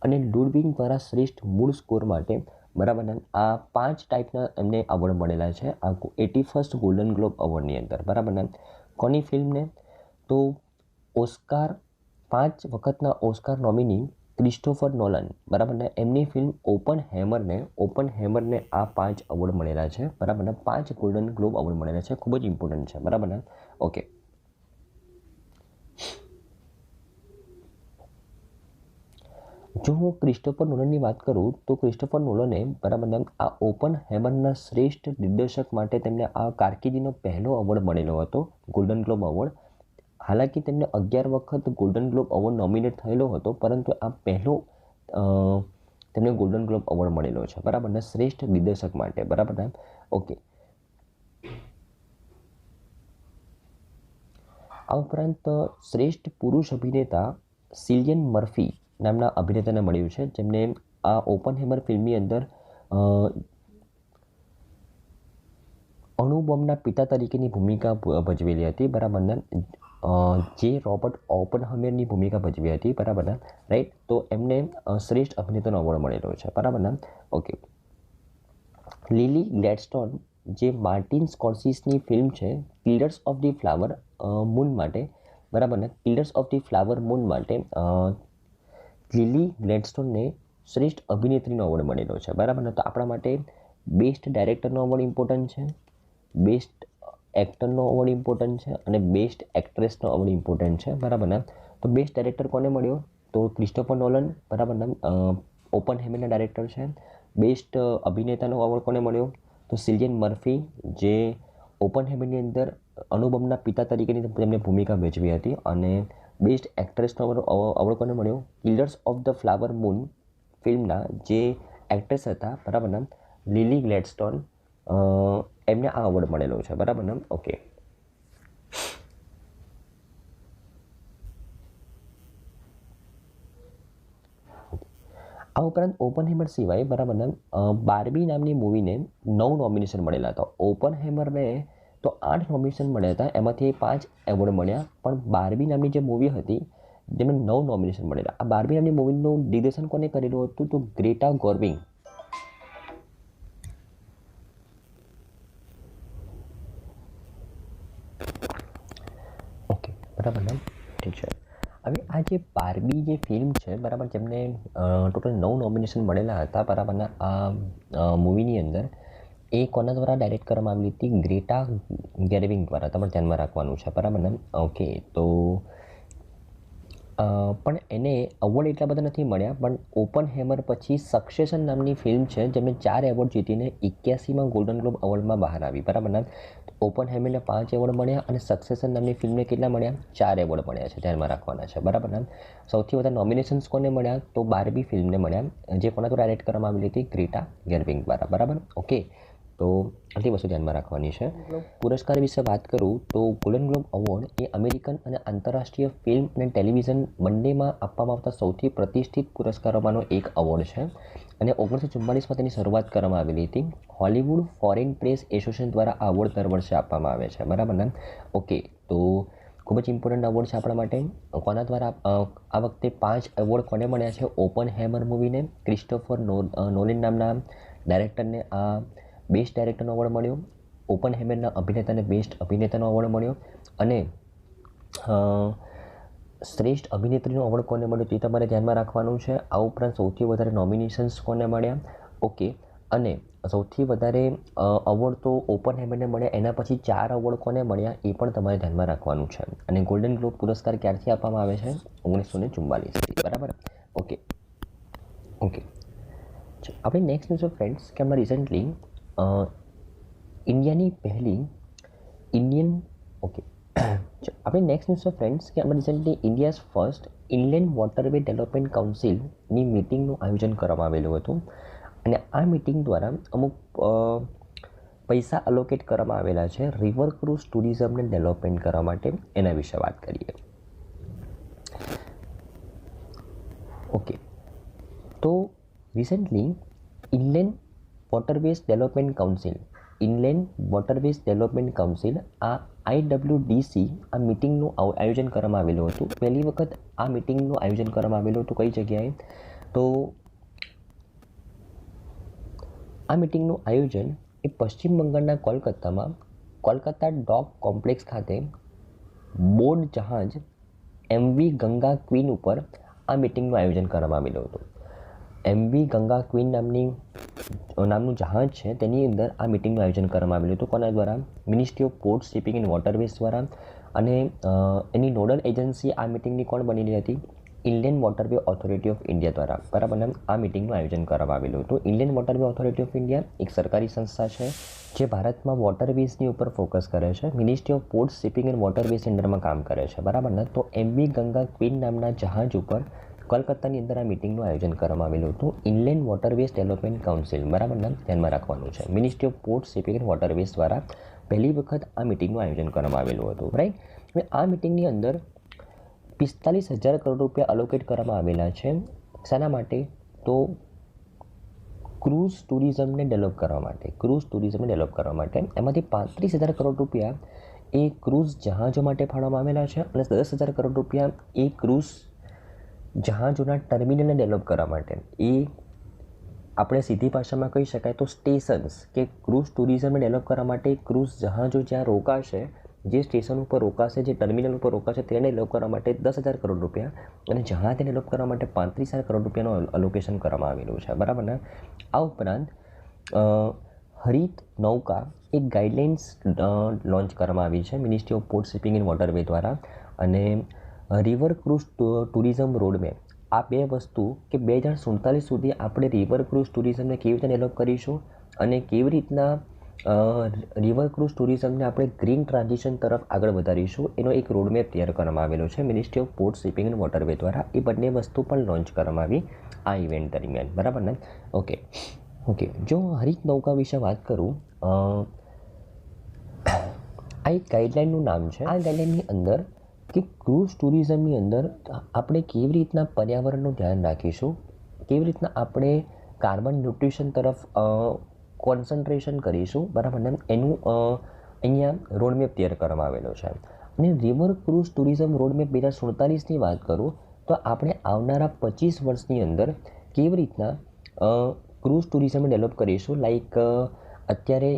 અને લુડવિગ દ્વારા શ્રેષ્ઠ મૂળ સ્કોર માટે, બરાબર ને? આ 5 ટાઈપના એમને એવોર્ડ મળેલા છે આ 81st ગોલ્ડન ગ્લોબ એવોર્ડની અંદર, બરાબર ને? કોની ફિલ્મને? તો ઓસ્કાર 5 વખતના ઓસ્કાર નોમિની ક્રિસ્ટોફર નોલન, બરાબર ને? એમની ફિલ્મ ઓપનહેમરને આ 5 એવોર્ડ મળેલા છે, બરાબર ને? 5 ગોલ્ડન ગ્લોબ એવોર્ડ મળેલા છે, ખૂબ જ ઇમ્પોર્ટન્ટ છે, બરાબર ને? ઓકે. જો હું ક્રિસ્ટોફર નોલનની વાત કરું તો ક્રિસ્ટોફર નોલને બરાબર આ ઓપન હેમરના શ્રેષ્ઠ દિગ્દર્શક માટે તેમને આ કારકિર્દીનો પહેલો એવોર્ડ મળેલો હતો, ગોલ્ડન ગ્લોબ એવોર્ડ. હાલાકી તેમને 11 વખત ગોલ્ડન ગ્લોબ એવોર્ડ નોમિનેટ થયેલો હતો, પરંતુ આ પહેલો તેમને ગોલ્ડન ગ્લોબ એવોર્ડ મળેલો છે, બરાબર ને, શ્રેષ્ઠ દિગ્દર્શક માટે, બરાબર ને. ઓકે. આ ઉપરાંત શ્રેષ્ઠ પુરુષ અભિનેતા સિલિયન મર્ફી નામના અભિનેતાને મળ્યું છે, જેમને આ ઓપન હેમર ફિલ્મની અંદર અણુબોમ્બના પિતા તરીકેની ભૂમિકા ભજવેલી હતી, બરાબર ને. જે રોબર્ટ ઓપનહેમરની ભૂમિકા ભજવી હતી, બરાબર ને, રાઈટ. તો એમને શ્રેષ્ઠ અભિનેતાનો એવોર્ડ મળેલો છે, બરાબર ને. ઓકે. લિલી ગ્લેડસ્ટોન જે માર્ટિન સ્કોર્સીસની ફિલ્મ છે killers of the flower moon માટે, બરાબર ને, killers of the flower moon માટે લિલી ગ્લેડસ્ટોનને શ્રેષ્ઠ અભિનેત્રીનો એવોર્ડ મળેલો છે, બરાબર ને. તો આપણા માટે બેસ્ટ ડાયરેક્ટરનો એવોર્ડ ઇમ્પોર્ટન્ટ છે, બેસ્ટ એક્ટરનો એવોર્ડ ઇમ્પોર્ટન્ટ છે અને બેસ્ટ એક્ટ્રેસનો એવોર્ડ ઇમ્પોર્ટન્ટ છે, બરાબર ને. તો બેસ્ટ ડાયરેક્ટર કોને મળ્યો? તો ક્રિસ્ટોફર નોલન, બરાબર ને, ઓપન હેમરના ડાયરેક્ટર છે. બેસ્ટ અભિનેતાનો એવોર્ડ કોને મળ્યો? તો સિલિયન મર્ફી, જે ઓપન હેમરની અંદર અણુબોમ્બના પિતા તરીકેની તેમને ભૂમિકા ભજવી હતી. અને બેસ્ટ એક્ટ્રેસનો એવોર્ડ કોને મળ્યો? Killers of the flower moon ફિલ્મના જે એક્ટ્રેસ હતા, બરાબર ને, લિલી ગ્લેડસ્ટોન, એમને આ એવોર્ડ મળેલો છે, બરાબર ને. ઓકે. આ ઉપરાંત ઓપન હેમર સિવાય, બરાબર ને, બાર્બી નામની મૂવીને 9 નોમિનેશન મળેલા હતા. ઓપન હેમરને તો 8 નોમિનેશન મળ્યા હતા, એમાંથી 5 એવોર્ડ મળ્યા, પણ બાર્બી નામની જે મૂવી હતી જેમને 9 નોમિનેશન મળેલા. આ બાર્બી નામની મૂવીનું દિગ્દર્શન કોને કરેલું હતું? તો ગ્રેટા ગોર્વિંગ. ઓકે, બરાબર ને, ઠીક છે. હવે આ જે બાર્બી જે ફિલ્મ છે, બરાબર, જેમને ટોટલ 9 નોમિનેશન મળેલા હતા, બરાબર, આ મૂવીની અંદર એ કોના દ્વારા ડાયરેક્ટ કરવામાં આવેલી હતી? ગ્રેટા ગેર્વિગ દ્વારા. તમારે ધ્યાનમાં રાખવાનું છે, બરાબર ને. ઓકે. તો પણ એને એવોર્ડ એટલા બધા નથી મળ્યા, પણ ઓપન હેમર પછી સક્સેશન નામની ફિલ્મ છે જેમને 4 એવોર્ડ જીતીને 81માં ગોલ્ડન ગ્લોબ એવોર્ડમાં બહાર આવી, બરાબર ને. ઓપન હેમરને 5 એવોર્ડ મળ્યા અને સક્સેશન નામની ફિલ્મને કેટલા મળ્યા? 4 એવોર્ડ મળ્યા છે, ધ્યાનમાં રાખવાના છે, બરાબર ને. સૌથી વધારે નોમિનેશન્સ કોને મળ્યા? તો બાર્બી ફિલ્મને મળ્યા, જે કોના દ્વારા ડાયરેક્ટ કરવામાં આવેલી હતી? ગ્રેટા ગેર્વિગ દ્વારા, બરાબર. ઓકે. તો આટલી વસ્તુ ધ્યાનમાં રાખવાની છે. પુરસ્કાર વિશે વાત કરું તો ગોલ્ડન ગ્લોબ એવોર્ડ એ અમેરિકન અને આંતરરાષ્ટ્રીય ફિલ્મ અને ટેલિવિઝન બંનેમાં આપવામાં આવતા સૌથી પ્રતિષ્ઠિત પુરસ્કારોમાંનો એક એવોર્ડ છે અને 1944માં તેની શરૂઆત કરવામાં આવેલી હતી. હોલિવૂડ ફોરેન પ્રેસ એસોસિએશન દ્વારા આ એવોર્ડ દર વર્ષે આપવામાં આવે છે, બરાબર ને. ઓકે. તો ખૂબ જ ઇમ્પોર્ટન્ટ એવોર્ડ છે આપણા માટે. કોના દ્વારા આ વખતે 5 એવોર્ડ કોને મળ્યા છે? ઓપન હેમર મૂવીને, ક્રિસ્ટોફર નોલન નામના ડાયરેક્ટરને આ બેસ્ટ ડાયરેક્ટરનો એવોર્ડ મળ્યો, ઓપન હેમરના અભિનેતાને બેસ્ટ અભિનેતાનો એવોર્ડ મળ્યો અને શ્રેષ્ઠ અભિનેત્રીનો એવોર્ડ કોને મળ્યો તે તમારે ધ્યાનમાં રાખવાનું છે. આ ઉપરાંત સૌથી વધારે નોમિનેશન્સ કોને મળ્યા? ઓકે. અને સૌથી વધારે એવોર્ડ તો ઓપન હેમરને મળ્યા, એના પછી 4 એવોર્ડ કોને મળ્યા એ પણ તમારે ધ્યાનમાં રાખવાનું છે. અને ગોલ્ડન ગ્લોબ પુરસ્કાર ક્યારથી આપવામાં આવે છે? 1944થી, બરાબર. ઓકે. ઓકે. આપણે નેક્સ્ટ ન્યૂઝ ઓફ ફ્રેન્ડ્સ કે હમણાં રિસન્ટલી ઇન્ડિયાની પહેલી ઇન્ડિયન ઓકે આપણે નેક્સ્ટ ન્યૂઝ ઓફ ફ્રેન્ડ્સ કે હમણાં recently India's first inland waterway development કાઉન્સિલની મિટિંગનું આયોજન કરવામાં આવેલું હતું અને આ મિટિંગ દ્વારા અમુક પૈસા અલોકેટ કરવામાં આવેલા છે રિવર ક્રૂઝ ટુરિઝમને ડેવલપમેન્ટ કરવા માટે. એના વિશે વાત કરીએ. ઓકે. તો recently inland waterways development council આ IWDC આ મિટિંગનું આયોજન કરવામાં આવેલું હતું. પહેલી વખત આ મિટિંગનું આયોજન કરવામાં આવેલું હતું કઈ જગ્યાએ? તો આ મિટિંગનું આયોજન એ પશ્ચિમ બંગાળના કોલકાતા ડોક કોમ્પ્લેક્સ ખાતે બોટ જહાજ MV ગંગા ક્વીન ઉપર આ મિટિંગનું આયોજન કરવામાં આવેલું હતું. MV ગંગા ક્વીન નામનું જહાજ છે તેની અંદર આ મિટિંગનું આયોજન કરવામાં આવેલું હતું. કોના દ્વારા? Ministry of port shipping and waterways દ્વારા. અને એની નોડલ એજન્સી આ મિટિંગની કોણ બનેલી હતી? Indian waterway authority of India દ્વારા બરાબર ને આ મિટિંગનું આયોજન કરવામાં આવેલું હતું. Indian waterway authority of India એક સરકારી સંસ્થા છે જે ભારતમાં વોટરવેઝની ઉપર ફોકસ કરે છે. Ministry of port shipping and waterways અંડરમાં કામ કરે છે બરાબર ને. તો MV ગંગા ક્વીન નામના જહાજ ઉપર કોલકાતાની અંદર આ મિટિંગનું આયોજન કરવામાં આવેલું હતું. ઇન્ડિયન વોટરવેઝ ડેવલપમેન્ટ કાઉન્સિલ બરાબર ને ધ્યાનમાં રાખવાનું છે. Ministry of port shipping and waterways દ્વારા પહેલી વખત આ મિટિંગનું આયોજન કરવામાં આવેલું હતું રાઈટ. હવે આ મિટિંગની અંદર 45,000 કરોડ રૂપિયા અલોકેટ કરવામાં આવેલા છે. શાના માટે? તો ક્રૂઝ ટુરિઝમને ડેવલપ કરવા માટે. એમાંથી 35,000 કરોડ રૂપિયા એ ક્રૂઝ જહાજો માટે ફાળવવામાં આવેલા છે અને 10,000 કરોડ રૂપિયા એ ક્રૂઝ જહાજોના ટર્મિનલને ડેવલપ કરવા માટે. એ આપણે સીધી ભાષામાં કહી શકાય તો સ્ટેશન્સ કે ક્રૂઝ ટુરિઝમને ડેવલપ કરવા માટે ક્રૂઝ જહાજો જ્યાં રોકાશે, જે સ્ટેશન ઉપર રોકાશે, જે ટર્મિનલ ઉપર રોકાશે તેને ડેવલપ કરવા માટે 10,000 કરોડ રૂપિયા અને જહાજને ડેવલપ કરવા માટે 35,000 કરોડ રૂપિયાનું અલોકેશન કરવામાં આવેલું છે બરાબર ને. આ ઉપરાંત હરિત નૌકા એક ગાઈડલાઇન્સ લોન્ચ કરવામાં આવી છે ministry of port shipping and waterway દ્વારા. અને રિવર ક્રૂઝ ટુરિઝમ રોડમેપ, આ બે વસ્તુ કે 2047 સુધી આપણે રિવર ક્રૂઝ ટુરિઝમને કેવી રીતે ડેવલપ કરીશું અને કેવી રીતના રિવર ક્રૂઝ ટુરિઝમને આપણે ગ્રીન ટ્રાન્ઝિશન તરફ આગળ વધારીશું એનો એક રોડમેપ તૈયાર કરવામાં આવેલો છે ministry of port shipping and waterway દ્વારા. એ બંને વસ્તુ પણ લોન્ચ કરવામાં આવી આ ઇવેન્ટ દરમિયાન બરાબર ને. ઓકે જો હરિત નૌકા વિશે વાત કરું, આ એક ગાઈડલાઇનનું નામ છે. આ ગાઈડલાઇનની અંદર કે ક્રૂઝ ટુરિઝમની અંદર આપણે કેવી રીતના પર્યાવરણનું ધ્યાન રાખીશું, કેવી રીતના આપણે કાર્બન ન્યુટ્રિશન તરફ કોન્સન્ટ્રેશન કરીશું બરાબર ને, એનું અહીંયા રોડમેપ તૈયાર કરવામાં આવેલો છે. અને રિવર ક્રૂઝ ટુરિઝમ રોડમેપ 2047ની વાત કરું તો આપણે આવનારા 25 વર્ષની અંદર કેવી રીતના ક્રૂઝ ટુરિઝમને ડેવલપ કરીશું. લાઈક અત્યારે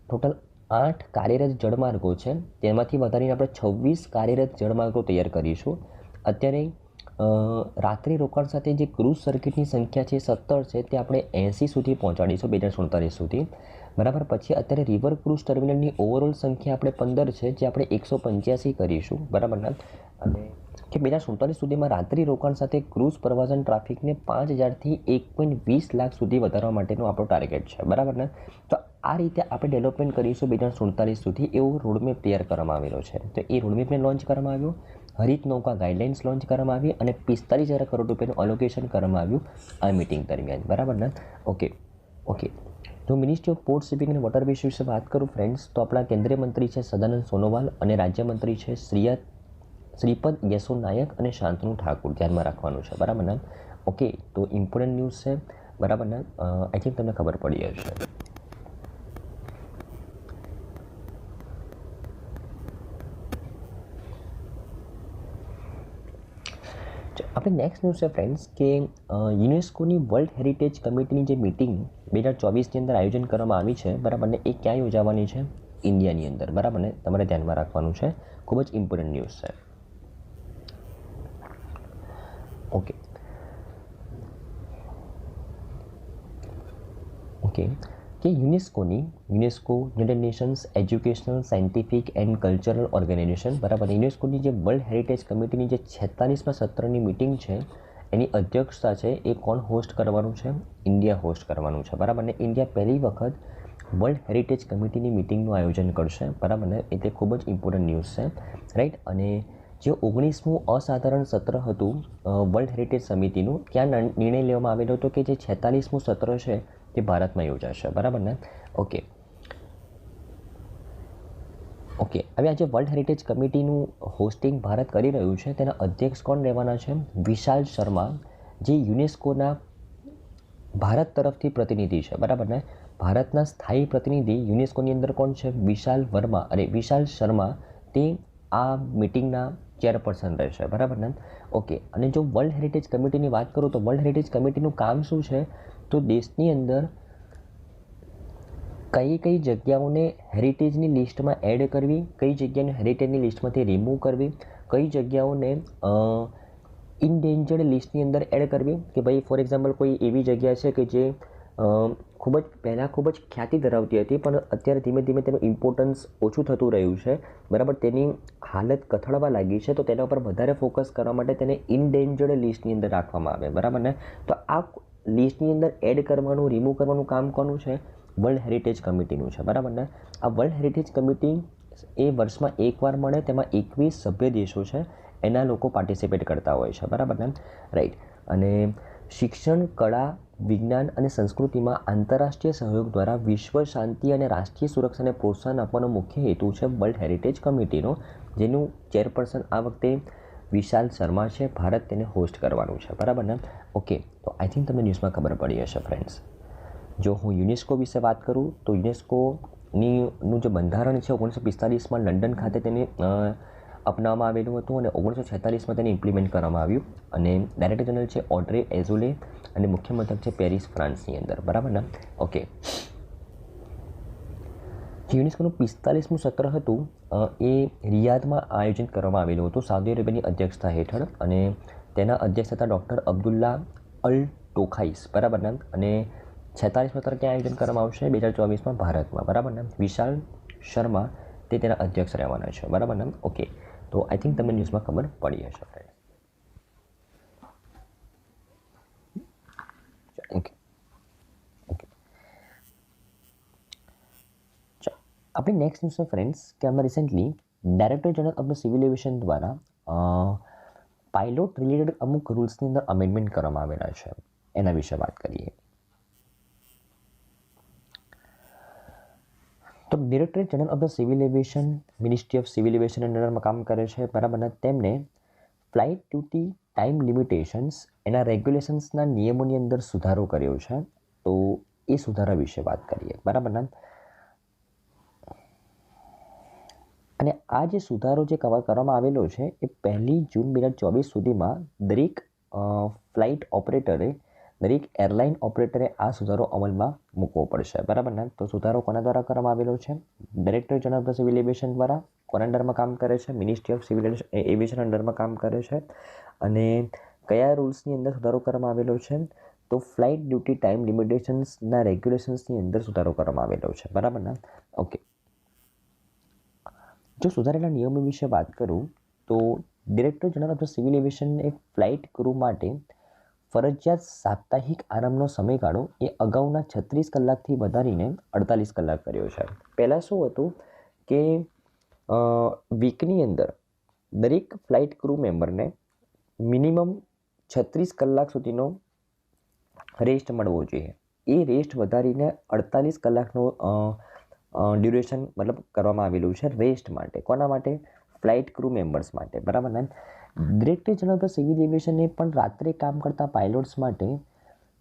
ટોટલ 8 કાર્યરત જળમાર્ગો છે, તેમાંથી વધારીને આપણે 26 કાર્યરત જળમાર્ગો તૈયાર કરીશું. અત્યારે રાત્રિ રોકાણ સાથે જે ક્રૂઝ સર્કિટની સંખ્યા છે 17 છે, તે આપણે 80 સુધી પહોંચાડીશું 2047 સુધી બરાબર. પછી અત્યારે રિવર ક્રૂઝ ટર્મિનલની ઓવરઓલ સંખ્યા આપણે 15 છે, જે આપણે 185 કરીશું બરાબર ને. અને કે 2047 સુધીમાં રાત્રિ રોકાણ સાથે ક્રૂઝ પ્રવાસન ટ્રાફિકને 5,000થી 1.20 લાખ સુધી વધારવા માટેનો આપણો ટાર્ગેટ છે બરાબર ને. તો આ રીતે આપણે ડેવલપમેન્ટ કરીશું 2047 સુધી એવો રોડમેપ તૈયાર કરવામાં આવેલો છે. તો એ રોડમેપને લોન્ચ કરવામાં આવ્યો, હરિત નૌકા ગાઈડલાઇન્સ લોન્ચ કરવામાં આવી અને 45,000 કરોડ રૂપિયાનું અલોકેશન કરવામાં આવ્યું આ મિટિંગ દરમિયાન બરાબર ને. ઓકે જો મિનિસ્ટ્રી ઓફ પોર્ટ શિપિંગ અને વોટરવેઝ વિશે વાત કરું ફ્રેન્ડ્સ, તો આપણા કેન્દ્રીય મંત્રી છે સદાનંદ સોનોવાલ અને રાજ્યમંત્રી છે શ્રીપદ યશો નાયક અને શાંતનુ ઠાકુર. ધ્યાનમાં રાખવાનું છે બરાબર ને. ઓકે તો ઇમ્પોર્ટન્ટ ન્યૂઝ છે બરાબર ને. આઈ થિંક તમને ખબર પડી હશે. આપણે નેક્સ્ટ ન્યૂઝ છે ફ્રેન્ડ્સ કે યુનેસ્કોની વર્લ્ડ હેરિટેજ કમિટીની જે મિટિંગ 2024ની અંદર આયોજન કરવામાં આવી છે બરાબર ને, એ ક્યાં યોજાવાની છે? ઇન્ડિયાની અંદર બરાબર ને. તમારે ધ્યાનમાં રાખવાનું છે, ખૂબ જ ઇમ્પોર્ટન્ટ ન્યૂઝ છે. ઓકે કે UNESCO United Nations Educational Scientific and Cultural Organization બરાબર. યુનેસ્કોની જે વર્લ્ડ હેરિટેજ કમિટીની જે 46મા સત્રની મિટિંગ છે એની અધ્યક્ષતા છે એ કોણ હોસ્ટ કરવાનું છે? ઇન્ડિયા હોસ્ટ કરવાનું છે બરાબર ને. ઇન્ડિયા પહેલી વખત વર્લ્ડ હેરિટેજ કમિટીની મિટિંગનું આયોજન કરશે બરાબર ને. એટલે ખૂબ જ ઇમ્પોર્ટન્ટ ન્યૂઝ છે રાઈટ. અને જે 19મું અસાધારણ સત્ર હતું વર્લ્ડ હેરિટેજ સમિતિનું, ત્યાં નિર્ણય લેવામાં આવેલો હતો કે જે 46મું સત્ર છે તે ભારતમાં યોજાશે બરાબર ને. ઓકે હવે આ જે વર્લ્ડ હેરિટેજ કમિટીનું હોસ્ટિંગ ભારત કરી રહ્યું છે તેના અધ્યક્ષ કોણ રહેવાના છે? વિશાલ શર્મા, જે યુનેસ્કોના ભારત તરફથી પ્રતિનિધિ છે બરાબર ને. ભારતના સ્થાયી પ્રતિનિધિ યુનેસ્કોની અંદર કોણ છે? વિશાલ શર્મા તે આ મિટિંગના ચેરપર્સન રહેશે બરાબર ને. ઓકે અને જો વર્લ્ડ હેરિટેજ કમિટીની વાત કરું તો વર્લ્ડ હેરિટેજ કમિટીનું કામ શું છે? તો દેશની અંદર કઈ જગ્યાઓને હેરિટેજની લિસ્ટમાં એડ કરવી, કઈ જગ્યાને હેરિટેજની લિસ્ટમાંથી રિમૂવ કરવી, કઈ જગ્યાઓને ઇનડેન્જર્ડ લિસ્ટની અંદર એડ કરવી. કે ભાઈ ફોર એક્ઝામ્પલ કોઈ એવી જગ્યા છે કે જે ખૂબ જ પહેલાં ખૂબ જ ખ્યાતિ ધરાવતી હતી, પણ અત્યારે ધીમે ધીમે તેનું ઇમ્પોર્ટન્સ ઓછું થતું રહ્યું છે, બરાબર. તેની હાલત કથળવા લાગી છે, તો તેના ઉપર વધારે ફોકસ કરવા માટે તેને ઇનડેન્જર્ડ લિસ્ટની અંદર રાખવામાં આવે, બરાબર ને. તો આ લિસ્ટની અંદર એડ કરવાનું, રિમૂવ કરવાનું કામ કોનું છે? વર્લ્ડ હેરિટેજ કમિટીનું છે, બરાબર ને. આ વર્લ્ડ હેરિટેજ કમિટી એ વર્ષમાં એકવાર મળે, તેમાં 21 સભ્ય દેશો છે, એના લોકો પાર્ટિસિપેટ કરતા હોય છે, બરાબર ને. રાઈટ. અને શિક્ષણ, કળા, વિજ્ઞાન અને સંસ્કૃતિમાં આંતરરાષ્ટ્રીય સહયોગ દ્વારા વિશ્વ શાંતિ અને રાષ્ટ્રીય સુરક્ષાને પ્રોત્સાહન આપવાનો મુખ્ય હેતુ છે વર્લ્ડ હેરિટેજ કમિટીનો, જેનું ચેરપર્સન આ વખતે વિશાલ શર્મા છે. ભારત તેને હોસ્ટ કરવાનું છે, બરાબર ને. ઓકે, તો આઈ થિંક તમને ન્યૂઝમાં ખબર પડી હશે ફ્રેન્ડ્સ. જો હું યુનેસ્કો વિશે વાત કરું તો યુનેસ્કોનું જે બંધારણ છે 1945માં લંડન ખાતે તેને અપનાવવામાં આવેલું હતું અને 1946માં તેને ઇમ્પ્લિમેન્ટ કરવામાં આવ્યું. અને ડાયરેક્ટર જનરલ છે ઓડ્રે એઝોલે અને મુખ્ય મથક છે પેરિસ, ફ્રાન્સની અંદર, બરાબર ને. ઓકે, યુનેસ્કોનું 45મું સત્ર હતું એ રિયાદમાં આયોજિત કરવામાં આવેલું હતું સાઉદી અરેબિયાની અધ્યક્ષતા હેઠળ, અને તેના અધ્યક્ષ હતા ડૉક્ટર અબ્દુલ્લા અલ ટોખાઈસ, બરાબર ને. અને 46મું સત્ર ક્યાં આયોજન કરવામાં આવશે? 2024માં ભારતમાં, બરાબર ને. વિશાલ શર્મા તે તેના અધ્યક્ષ રહેવાના છે, બરાબર ને. ઓકે, તો આઈ થિંક તમને ન્યૂઝમાં ખબર પડી હશે ફ્રેન્ડ. ઓકે ઓકે, આપણે નેક્સ્ટ ન્યૂઝ છે ફ્રેન્ડ્સ કે આમાં recently director general of the civil aviation દ્વારા પાયલોટ રિલેટેડ અમુક રૂલ્સની અંદર અમેન્ડમેન્ટ કરવામાં આવેલા છે, એના વિશે વાત કરીએ. તો directorate general of the civil aviation, ministry of civil aviation અંડરમાં કામ કરે છે, બરાબર. તેમને ફ્લાઇટ ડ્યુટી ટાઈમ લિમિટેશન્સ એના રેગ્યુલેશન્સના નિયમોની અંદર સુધારો કર્યો છે, તો એ સુધારા વિશે વાત કરીએ, બરાબર ને. અને આ જે સુધારો જે કરવામાં આવેલો છે એ 1 જૂન 2024 સુધીમાં દરેક ફ્લાઇટ ઓપરેટરે, દરેક એરલાઇન ઓપરેટરે આ સુધારો અમલમાં મૂકવો પડશે, બરાબર ને. તો સુધારો કોના દ્વારા કરવામાં આવેલો છે? Director general of the civil aviation દ્વારા. કોના અંડરમાં કામ કરે છે? મિનિસ્ટ્રી ઓફ સિવિલ એવિએશન અંડરમાં કામ કરે છે. અને કયા રૂલ્સની અંદર સુધારો કરવામાં આવેલો છે? તો ફ્લાઇટ ડ્યુટી ટાઈમ લિમિટેશન્સના રેગ્યુલેશન્સની અંદર સુધારો કરવામાં આવેલો છે, બરાબર ને. ઓકે, જો સુધારેલા નિયમો વિશે વાત કરું તો director general of the civil aviation એક ફ્લાઇટ ક્રૂ માટે ફરજિયાત સાપ્તાહિક આરામનો સમયગાળો એ અગાઉના 36 કલાકથી વધારીને 48 કલાક કર્યો છે. પહેલાં શું હતું કે વીકની અંદર દરેક ફ્લાઇટ ક્રૂ મેમ્બરને મિનિમમ 36 કલાક સુધીનો રેસ્ટ મળવો જોઈએ. એ રેસ્ટ વધારીને 48 કલાકનો ડ્યુરેશન મતલબ કરવામાં આવેલું છે રેસ્ટ માટે. કોના માટે? ફ્લાઇટ ક્રૂ મેમ્બર્સ માટે, બરાબર ને. ડિરેક્ટર જનરલ ઓફ સિવિલ એવિએશને પણ રાત્રે કામ કરતા પાયલોટ્સ માટે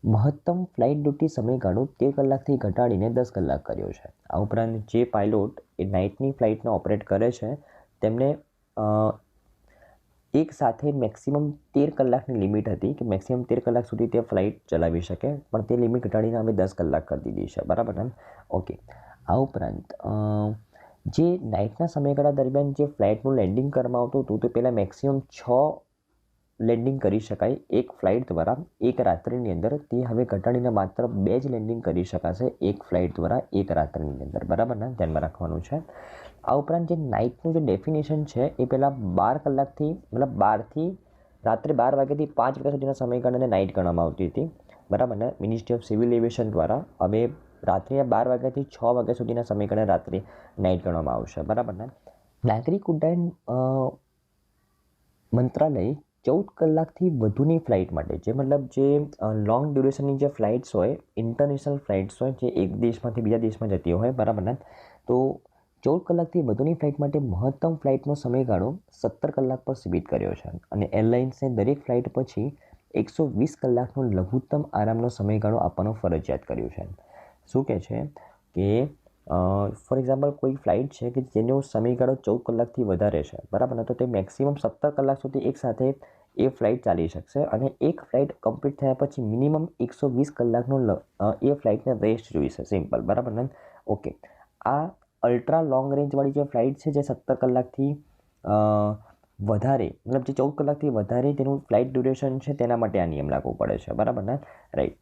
મહત્તમ ફ્લાઇટ ડ્યુટી સમયગાળો 13 કલાકથી ઘટાડીને 10 કલાક કર્યો છે. આ ઉપરાંત જે પાયલોટ એ નાઇટની ફ્લાઇટને ઓપરેટ કરે છે તેમને એક સાથે મેક્સિમમ 13 કલાકની લિમિટ હતી કે મેક્સિમમ 13 કલાક સુધી તે ફ્લાઇટ ચલાવી શકે, પણ તે લિમિટ ઘટાડીને અમે 10 કલાક કરી દીધી છે, બરાબર ને. ઓકે, આ ઉપરાંત જે નાઇટના સમયગાળા દરમિયાન જે ફ્લાઇટનું લેન્ડિંગ કરવામાં આવતું હતું તો પહેલાં મેક્સિમમ 6 લેન્ડિંગ કરી શકાય એક ફ્લાઇટ દ્વારા એક રાત્રિની અંદર, તે હવે ઘટાડીને માત્ર 2 જ લેન્ડિંગ કરી શકાશે એક ફ્લાઇટ દ્વારા એક રાત્રિની અંદર, બરાબર ને. ધ્યાનમાં રાખવાનું છે. આ ઉપરાંત જે નાઇટનું જે ડેફિનેશન છે એ પહેલાં 12 કલાકથી મતલબ 12થી રાત્રે 12 વાગ્યાથી 5 વાગ્યા સુધીના સમયગાળાને નાઇટ ગણવામાં આવતી હતી, બરાબર ને. મિનિસ્ટ્રી ઓફ સિવિલ એવિએશન દ્વારા હવે રાત્રે 12 વાગ્યાથી 6 વાગ્યા સુધીના સમયગાળાને રાત્રે નાઇટ ગણવામાં આવશે, બરાબર ને. નાગરિક ઉડ્ડયન મંત્રાલય 14 કલાકથી વધુની ફ્લાઇટ માટે, જે મતલબ જે લોંગ ડ્યુરેશનની જે ફ્લાઇટ્સ હોય, ઇન્ટરનેશનલ ફ્લાઇટ્સ હોય જે એક દેશમાંથી બીજા દેશમાં જતી હોય, બરાબર ને. તો 14 કલાકથી વધુની ફ્લાઇટ માટે મહત્તમ ફ્લાઇટનો સમયગાળો 17 કલાક પર સીમિત કર્યો છે. અને એરલાઇન્સને દરેક ફ્લાઇટ પછી 120 કલાકનો લઘુત્તમ આરામનો સમયગાળો આપવાનો ફરજિયાત કર્યું છે. શું કહે છે કે ફોર એક્ઝામ્પલ કોઈ ફ્લાઇટ છે કે જેનો સમયગાળો 14 કલાકથી વધારે છે, બરાબર ને, તો તે મેક્સિમમ 17 કલાક સુધી એકસાથે એ ફ્લાઇટ ચાલી શકશે. અને એક ફ્લાઇટ કમ્પ્લીટ થયા પછી મિનિમમ 120 કલાકનો એ ફ્લાઇટને રેસ્ટ જોઈશે, સિમ્પલ, બરાબર ને. ઓકે, આ અલ્ટ્રા લોંગ રેન્જવાળી જે ફ્લાઇટ છે જે 17 કલાકથી વધારે મતલબ જે 14 કલાકથી વધારે તેનું ફ્લાઇટ ડ્યુરેશન છે તેના માટે આ નિયમ લાગુ પડે છે, બરાબર ને. રાઈટ.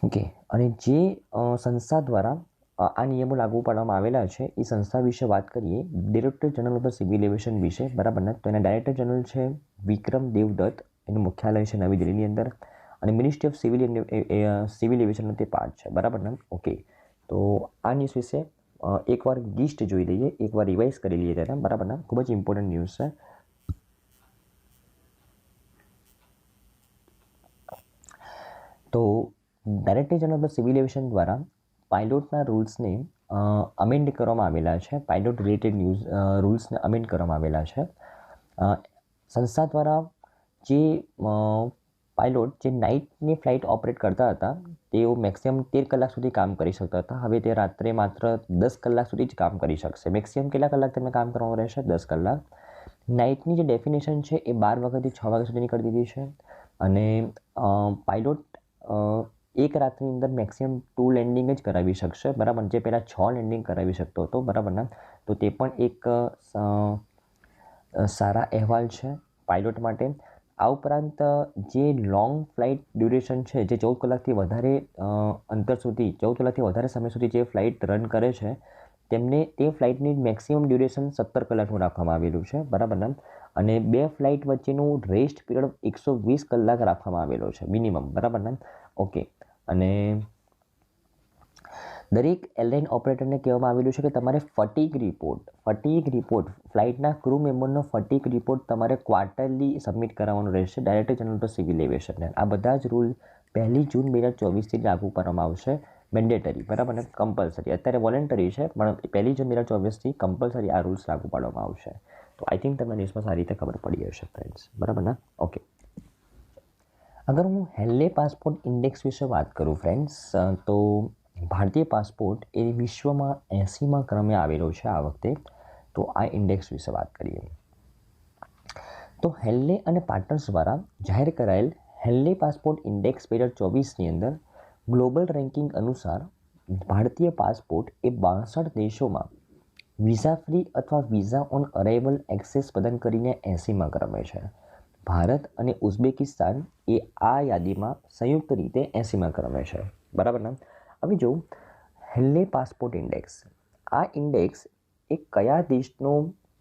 ઓકે, અને જે સંસ્થા દ્વારા આ નિયમો લાગુ પાડવામાં આવેલા છે એ સંસ્થા વિશે વાત કરીએ, director general of the civil aviation વિશે, બરાબર ને. તો એના ડાયરેક્ટર જનરલ છે વિક્રમ દેવદત્ત, એનું મુખ્યાલય છે નવી દિલ્હીની અંદર, અને મિનિસ્ટ્રી ઓફ સિવિલ એવિએશનનો તે પાર્ટ છે, બરાબર ને. ઓકે, તો આ ન્યૂઝ વિશે એકવાર ગિસ્ટ જોઈ લઈએ, એકવાર રિવાઇઝ કરી લઈએ ત્યારે, બરાબર ને. ખૂબ જ ઇમ્પોર્ટન્ટ ન્યૂઝ છે. તો director general of civil aviation દ્વારા પાયલોટના રૂલ્સને અમેન્ડ કરવામાં આવેલા છે. પાયલોટ રિલેટેડ રૂલ્સને અમેન્ડ કરવામાં આવેલા છે. સંસ્થા દ્વારા જે પાયલોટ જે નાઇટની ફ્લાઇટ ઓપરેટ કરતા હતા તેઓ મેક્સિમમ 13 કલાક સુધી કામ કરી શકતા હતા. હવે તે રાત્રે માત્ર 10 કલાક સુધી જ કામ કરી શકશે. મેક્સિમમ કેટલા કલાક તેમને કામ કરવાનું રહેશે? 10 કલાક. નાઇટની જે ડેફિનેશન છે એ 12 વાગ્યાથી 6 વાગ્યા સુધીની કરી દીધી છે. અને પાયલોટ એક રાતની અંદર મેક્સિમમ 2 લેન્ડિંગ જ કરાવી શકશે, બરાબર. જે પહેલાં 6 લેન્ડિંગ કરાવી શકતો હતો, બરાબર ને. તો તે પણ એક સારા અહેવાલ છે પાયલોટ માટે. આ ઉપરાંત જે લોંગ ફ્લાઇટ ડ્યુરેશન છે, જે 14 કલાકથી વધારે અંતર સુધી, 14 કલાકથી વધારે સમય સુધી જે ફ્લાઇટ રન કરે છે, તેમને તે ફ્લાઇટની મેક્સિમમ ડ્યુરેશન 17 કલાકનું રાખવામાં આવેલું છે, બરાબર ને. અને 2 ફ્લાઇટ વચ્ચેનું રેસ્ટ પીરિયડ 120 કલાક રાખવામાં આવેલો છે મિનિમમ, બરાબર ને. ઓકે, અને દરેક એરલાઇન ઓપરેટરને કહેવામાં આવેલું છે કે તમારે ફટીગ રિપોર્ટ ફ્લાઇટના ક્રૂ મેમ્બરનો ફટીગ રિપોર્ટ તમારે ક્વાર્ટરલી સબમિટ કરાવવાનો રહેશે ડાયરેક્ટર જનરલ ઓફ સિવિલ એવિએશનને. આ બધા જ રૂલ 1 જૂન 2024થી લાગુ કરવામાં આવશે. મેન્ડેટરી, બરાબર ને, કમ્પલસરી. અત્યારે વોલેન્ટરી છે, પણ 1 જૂન 2024થી કમ્પલસરી આ રૂલ્સ લાગુ પાડવામાં આવશે. તો આઈ થિંક તમને ન્યૂઝમાં સારી રીતે ખબર પડી હશે ફ્રેન્ડ્સ, બરાબર ને. ઓકે, અગર હું હેલે પાસપોર્ટ ઇન્ડેક્સ વિશે વાત કરું ફ્રેન્ડ્સ, તો ભારતીય પાસપોર્ટ એ વિશ્વમાં 80મા ક્રમે આવેલો છે આ વખતે. તો આ ઇન્ડેક્સ વિશે વાત કરીએ તો હેલે અને પાર્ટનર્સ દ્વારા જાહેર કરાયેલ હેલે પાસપોર્ટ ઇન્ડેક્સ 2024ની અંદર ગ્લોબલ રેન્કિંગ અનુસાર ભારતીય પાસપોર્ટ એ 62 દેશોમાં વિઝા ફ્રી અથવા વિઝા ઓન અરાઇવલ એક્સેસ પ્રદાન કરીને 80મા ક્રમે છે. ભારત અને ઉઝબેકિસ્તાન એ આ યાદીમાં સંયુક્ત રીતે 80મા ક્રમે છે, બરાબર ને. હવે જો હેલે પાસપોર્ટ ઇન્ડેક્સ, આ ઇન્ડેક્સ એ કયા દેશનો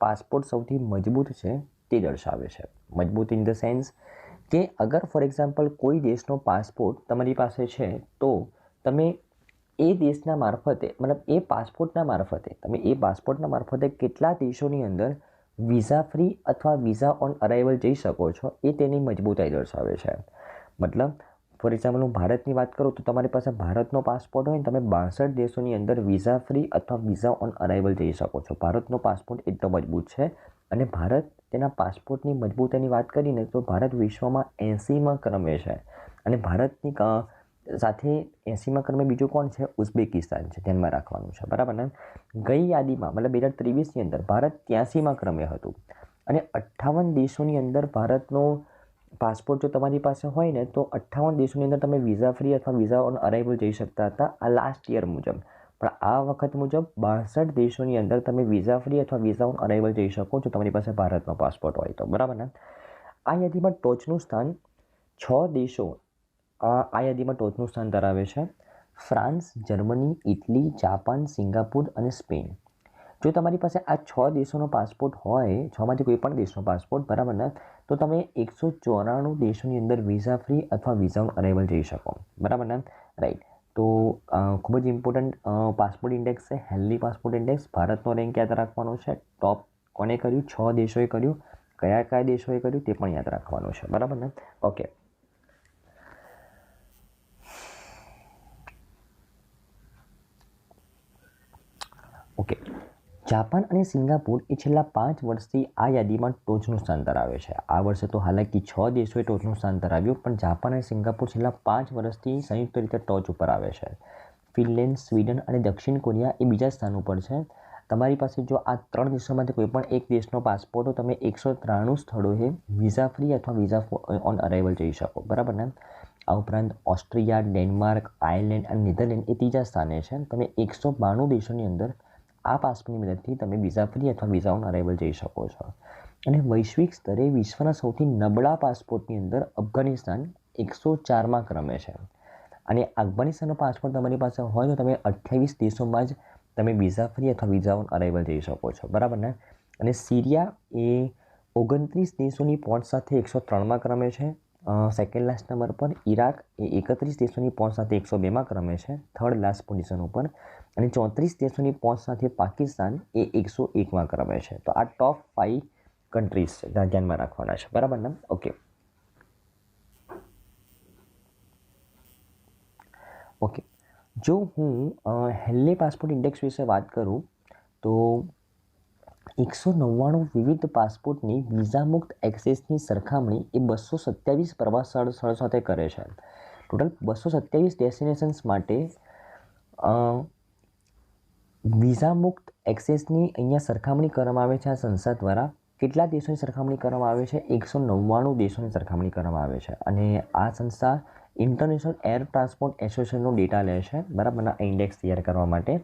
પાસપોર્ટ સૌથી મજબૂત છે તે દર્શાવે છે. મજબૂત ઇન ધ સેન્સ કે અગર ફોર એક્ઝામ્પલ કોઈ દેશનો પાસપોર્ટ તમારી પાસે છે તો તમે એ દેશના મારફતે, મતલબ એ પાસપોર્ટના મારફતે કેટલા દેશોની અંદર વિઝા ફ્રી અથવા વિઝા ઓન અરાઇવલ જઈ શકો છો, એ તેની મજબૂતાઈ દર્શાવે છે. મતલબ ફોર એક્ઝામ્પલ હું ભારતની વાત કરું તો તમારી પાસે ભારતનો પાસપોર્ટ હોય, તમે 62 દેશોની અંદર વિઝા ફ્રી અથવા વિઝા ઓન અરાઇવલ જઈ શકો છો. ભારતનો પાસપોર્ટ એટલો મજબૂત છે. અને ભારત તેના પાસપોર્ટની મજબૂતાઈની વાત કરીને તો ભારત વિશ્વમાં 80મા ક્રમે છે. અને ભારતની સાથે 80મા ક્રમે બીજું કોણ છે? ઉઝબેકિસ્તાન છે, ધ્યાનમાં રાખવાનું છે, બરાબર ને. ગઈ યાદીમાં મતલબ 2023ની અંદર ભારત 83મા ક્રમે હતું. અને 58 દેશોની અંદર ભારતનો પાસપોર્ટ જો તમારી પાસે હોય ને તો 58 દેશોની અંદર તમે વિઝા ફ્રી અથવા વિઝા ઓન અરાઇવલ જઈ શકતા હતા આ લાસ્ટ યર મુજબ. પણ આ વખત મુજબ 62 દેશોની અંદર તમે વિઝા ફ્રી અથવા વિઝા ઓન અરાઇવલ જઈ શકો જો તમારી પાસે ભારતનો પાસપોર્ટ હોય તો, બરાબર ને. આ યાદીમાં ટોચનું સ્થાન 6 દેશો આ યાદીમાં ટોચનું સ્થાન ધરાવે છે. France, Germany, Italy, Japan, Singapore અને સ્પેન. જો તમારી પાસે આ 6 દેશોનો પાસપોર્ટ હોય, 6માંથી કોઈ પણ દેશનો પાસપોર્ટ, બરાબર ને, તો તમે 194 દેશોની અંદર વિઝા ફ્રી અથવા વિઝા ઓન અરાઇવલ જઈ શકો, બરાબર ને, રાઈટ. તો ખૂબ જ ઇમ્પોર્ટન્ટ પાસપોર્ટ ઇન્ડેક્સ છે હેલ્ધી પાસપોર્ટ ઇન્ડેક્સ. ભારતનો રેન્ક યાદ રાખવાનો છે. ટોપ કોને કર્યું? 6 દેશોએ કર્યું. કયા દેશોએ કર્યું તે પણ યાદ રાખવાનું છે, બરાબર ને. ઓકે, જાપાન અને સિંગાપુર એ છેલ્લા 5 વર્ષથી આ યાદીમાં ટોચનું સ્થાન ધરાવે છે. આ વર્ષે તો હાલાકી 6 દેશોએ ટોચનું સ્થાન ધરાવ્યું, પણ જાપાન અને સિંગાપુર છેલ્લા 5 વર્ષથી સંયુક્ત રીતે ટોચ ઉપર આવે છે. ફિનલેન્ડ, સ્વીડન અને દક્ષિણ કોરિયા એ બીજા સ્થાન ઉપર છે. તમારી પાસે જો આ 3 દેશોમાંથી કોઈ પણ એક દેશનો પાસપોર્ટ હોય, તમે 193 સ્થળોએ વિઝા ફ્રી અથવા વિઝા ઓન અરાઇવલ જઈ શકો, બરાબર ને. આ ઉપરાંત ઓસ્ટ્રિયા, ડેનમાર્ક, આયર્લેન્ડ અને નેધરલેન્ડ એ ત્રીજા સ્થાને છે. તમે 192 દેશોની અંદર આ પાસપોર્ટની મદદથી તમે વિઝા ફ્રી અથવા વિઝા ઓન અરાઇવલ જઈ શકો છો. અને વૈશ્વિક સ્તરે વિશ્વના સૌથી નબળા પાસપોર્ટની અંદર અફઘાનિસ્તાન 104મા ક્રમે છે. અને અફઘાનિસ્તાનનો પાસપોર્ટ તમારી પાસે હોય તો તમે 28 દેશોમાં જ તમે વિઝા ફ્રી અથવા વિઝા ઓન અરાઇવલ જઈ શકો છો, બરાબર ને. અને સિરિયા એ 29 દેશોની પહોંચ સાથે 103માં ક્રમે છે, સેકન્ડ લાસ્ટ નંબર પર. ઈરાક એ 31 દેશોની પહોંચ સાથે 102માં ક્રમે છે, થર્ડ લાસ્ટ પોઝિશન ઉપર. અને 34 દેશોની પહોંચ સાથે પાકિસ્તાન એ 101માં ક્રમે છે. તો આ ટોપ 5 કન્ટ્રીઝ છે, ધ્યાનમાં રાખવાના છે, બરાબર ને. ઓકે ઓકે જો હું હેન્લે પાસપોર્ટ ઇન્ડેક્સ વિશે વાત કરું તો 199 વિવિધ પાસપોર્ટની વિઝા મુક્ત એક્સેસની સરખામણી એ 227 પ્રવાસ સ્થળ સાથે કરે છે. ટોટલ 227 ડેસ્ટિનેશન્સ માટે વિઝા મુક્ત એક્સેસની અહીંયા સરખામણી કરવામાં આવે છે આ સંસ્થા દ્વારા. કેટલા દેશોની સરખામણી કરવામાં આવે છે? 199 દેશોની સરખામણી કરવામાં આવે છે. અને આ સંસ્થા ઇન્ટરનેશનલ એર ટ્રાન્સપોર્ટ એસોસિએશનનો ડેટા લે છે, બરાબરના ઇન્ડેક્સ તૈયાર કરવા માટે.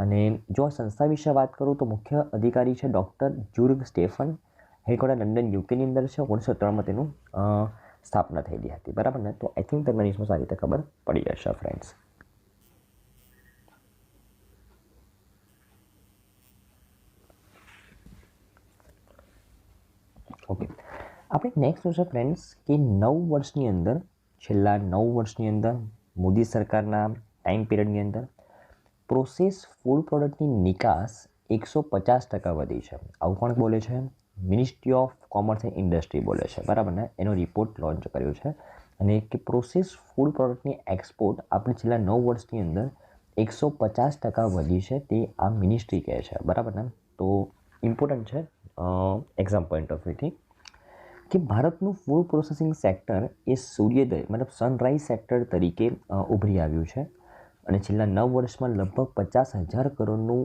અને જો આ સંસ્થા વિશે વાત કરું તો મુખ્ય અધિકારી છે ડૉક્ટર જુર્ગ સ્ટેફન. હેડક્વાર્ટર લંડન યુકેની અંદર છે. 1993માં તેનું સ્થાપના થયેલી હતી, બરાબર ને. તો આઈ થિંક તમને ઇંગ્લિશમાં સારી રીતે ખબર પડી જશે ફ્રેન્ડ્સ. ઓકે આપણે નેક્સ્ટ જોશે ફ્રેન્ડ્સ કે 9 વર્ષની અંદર, છેલ્લા 9 વર્ષની અંદર મોદી સરકારના ટાઈમ પિરિયડની અંદર પ્રોસેસ ફૂડ પ્રોડક્ટની નિકાસ 150% વધી છે. આવું કોણ બોલે છે? Ministry of commerce and industry બોલે છે, બરાબર ને. એનો રિપોર્ટ લોન્ચ કર્યો છે. અને કે પ્રોસેસ ફૂડ પ્રોડક્ટની એક્સપોર્ટ આપણે છેલ્લા 9 વર્ષની અંદર 150% વધી છે, તે આ મિનિસ્ટ્રી કહે છે, બરાબર ને. તો ઇમ્પોર્ટન્ટ છે એક્ઝામ પોઈન્ટ ઓફ વ્યૂથી કે ભારતનું ફૂડ પ્રોસેસિંગ સેક્ટર એ સૂર્યોદય મતલબ સનરાઈઝ સેક્ટર તરીકે ઉભરી આવ્યું છે. અને છેલ્લા 9 વર્ષમાં લગભગ 50,000 કરોડનું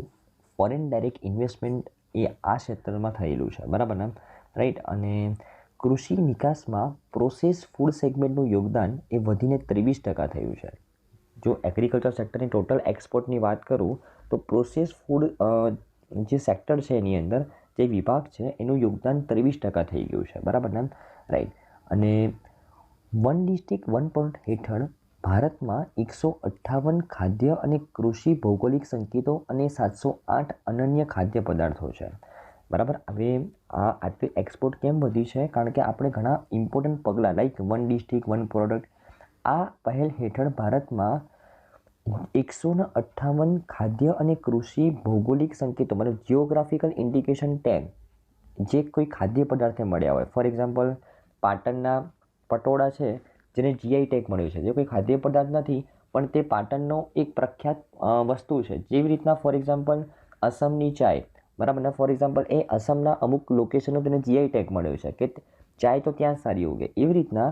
ફોરેન ડાયરેક્ટ ઇન્વેસ્ટમેન્ટ એ આ ક્ષેત્રમાં થયેલું છે, બરાબર ને. રાઈટ. અને કૃષિ નિકાસમાં પ્રોસેસ ફૂડ સેગમેન્ટનું યોગદાન એ વધીને 23% થયું છે. જો એગ્રીકલ્ચર સેક્ટરની ટોટલ એક્સપોર્ટની વાત કરું તો પ્રોસેસ ફૂડ જે સેક્ટર છે એની અંદર જે વિભાગ છે એનું યોગદાન 23% થઈ ગયું છે, બરાબર ને. રાઈટ. અને વન ડિસ્ટ્રિક્ટ વન પ્રોડક્ટ હેઠળ ભારતમાં 158 ખાદ્ય અને કૃષિ ભૌગોલિક સંકેતો અને 708 અનન્ય ખાદ્ય પદાર્થો છે, બરાબર. હવે આ આટલી એક્સપોર્ટ કેમ વધી છે? કારણ કે આપણે ઘણા ઇમ્પોર્ટન્ટ પગલાં like one district one product આ પહેલ હેઠળ ભારતમાં 158 ખાદ્ય અને કૃષિ ભૌગોલિક સંકેતો મતલબ જિયોગ્રાફિકલ ઇન્ડિકેશન ટેગ જે કોઈ ખાદ્ય પદાર્થને મળ્યા હોય. ફોર એક્ઝામ્પલ પાટણના પટોળા છે જેને જીઆઈ ટેગ મળ્યો છે, જે કોઈ ખાદ્ય પદાર્થ નથી પણ તે પાટણનો એક પ્રખ્યાત વસ્તુ છે. જેવી રીતના ફોર એક્ઝામ્પલ અસમની ચાય, બરાબર ને. ફોર એક્ઝામ્પલ એ અસમના અમુક લોકેશનનો તેને જીઆઈ ટેગ મળ્યો છે કે ચાય તો ત્યાં સારી ઉગે. એવી રીતના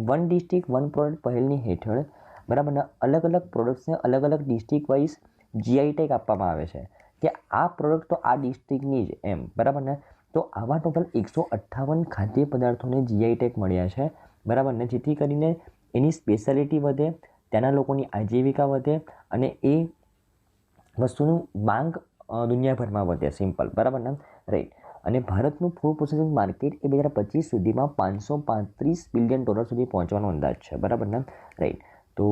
વન ડિસ્ટ્રિક્ટ વન પ્રોડક્ટ પહેલની હેઠળ બરાબર અલગ અલગ પ્રોડક્ટ્સને અલગ અલગ ડિસ્ટ્રિક્ટ વાઇઝ જીઆઈ ટેગ આપવામાં આવે છે કે આ પ્રોડક્ટ તો આ ડિસ્ટ્રિક્ટની જ એમ, બરાબર ને. તો આવા ટોટલ 158 ખાદ્ય પદાર્થોને જીઆઈ ટેગ મળ્યા છે, બરાબર ને. જેથી કરીને એની સ્પેશિયાલિટી વધે, ત્યાંના લોકોની આજીવિકા વધે અને એ વસ્તુનું માંગ દુનિયાભરમાં વધે, સિમ્પલ, બરાબર ને. રાઈટ. અને ભારતનું ફૂડ પ્રોસેસિંગ માર્કેટ એ 2025 સુધીમાં $535 બિલિયન સુધી પહોંચવાનો અંદાજ છે, બરાબર ને. રાઈટ. તો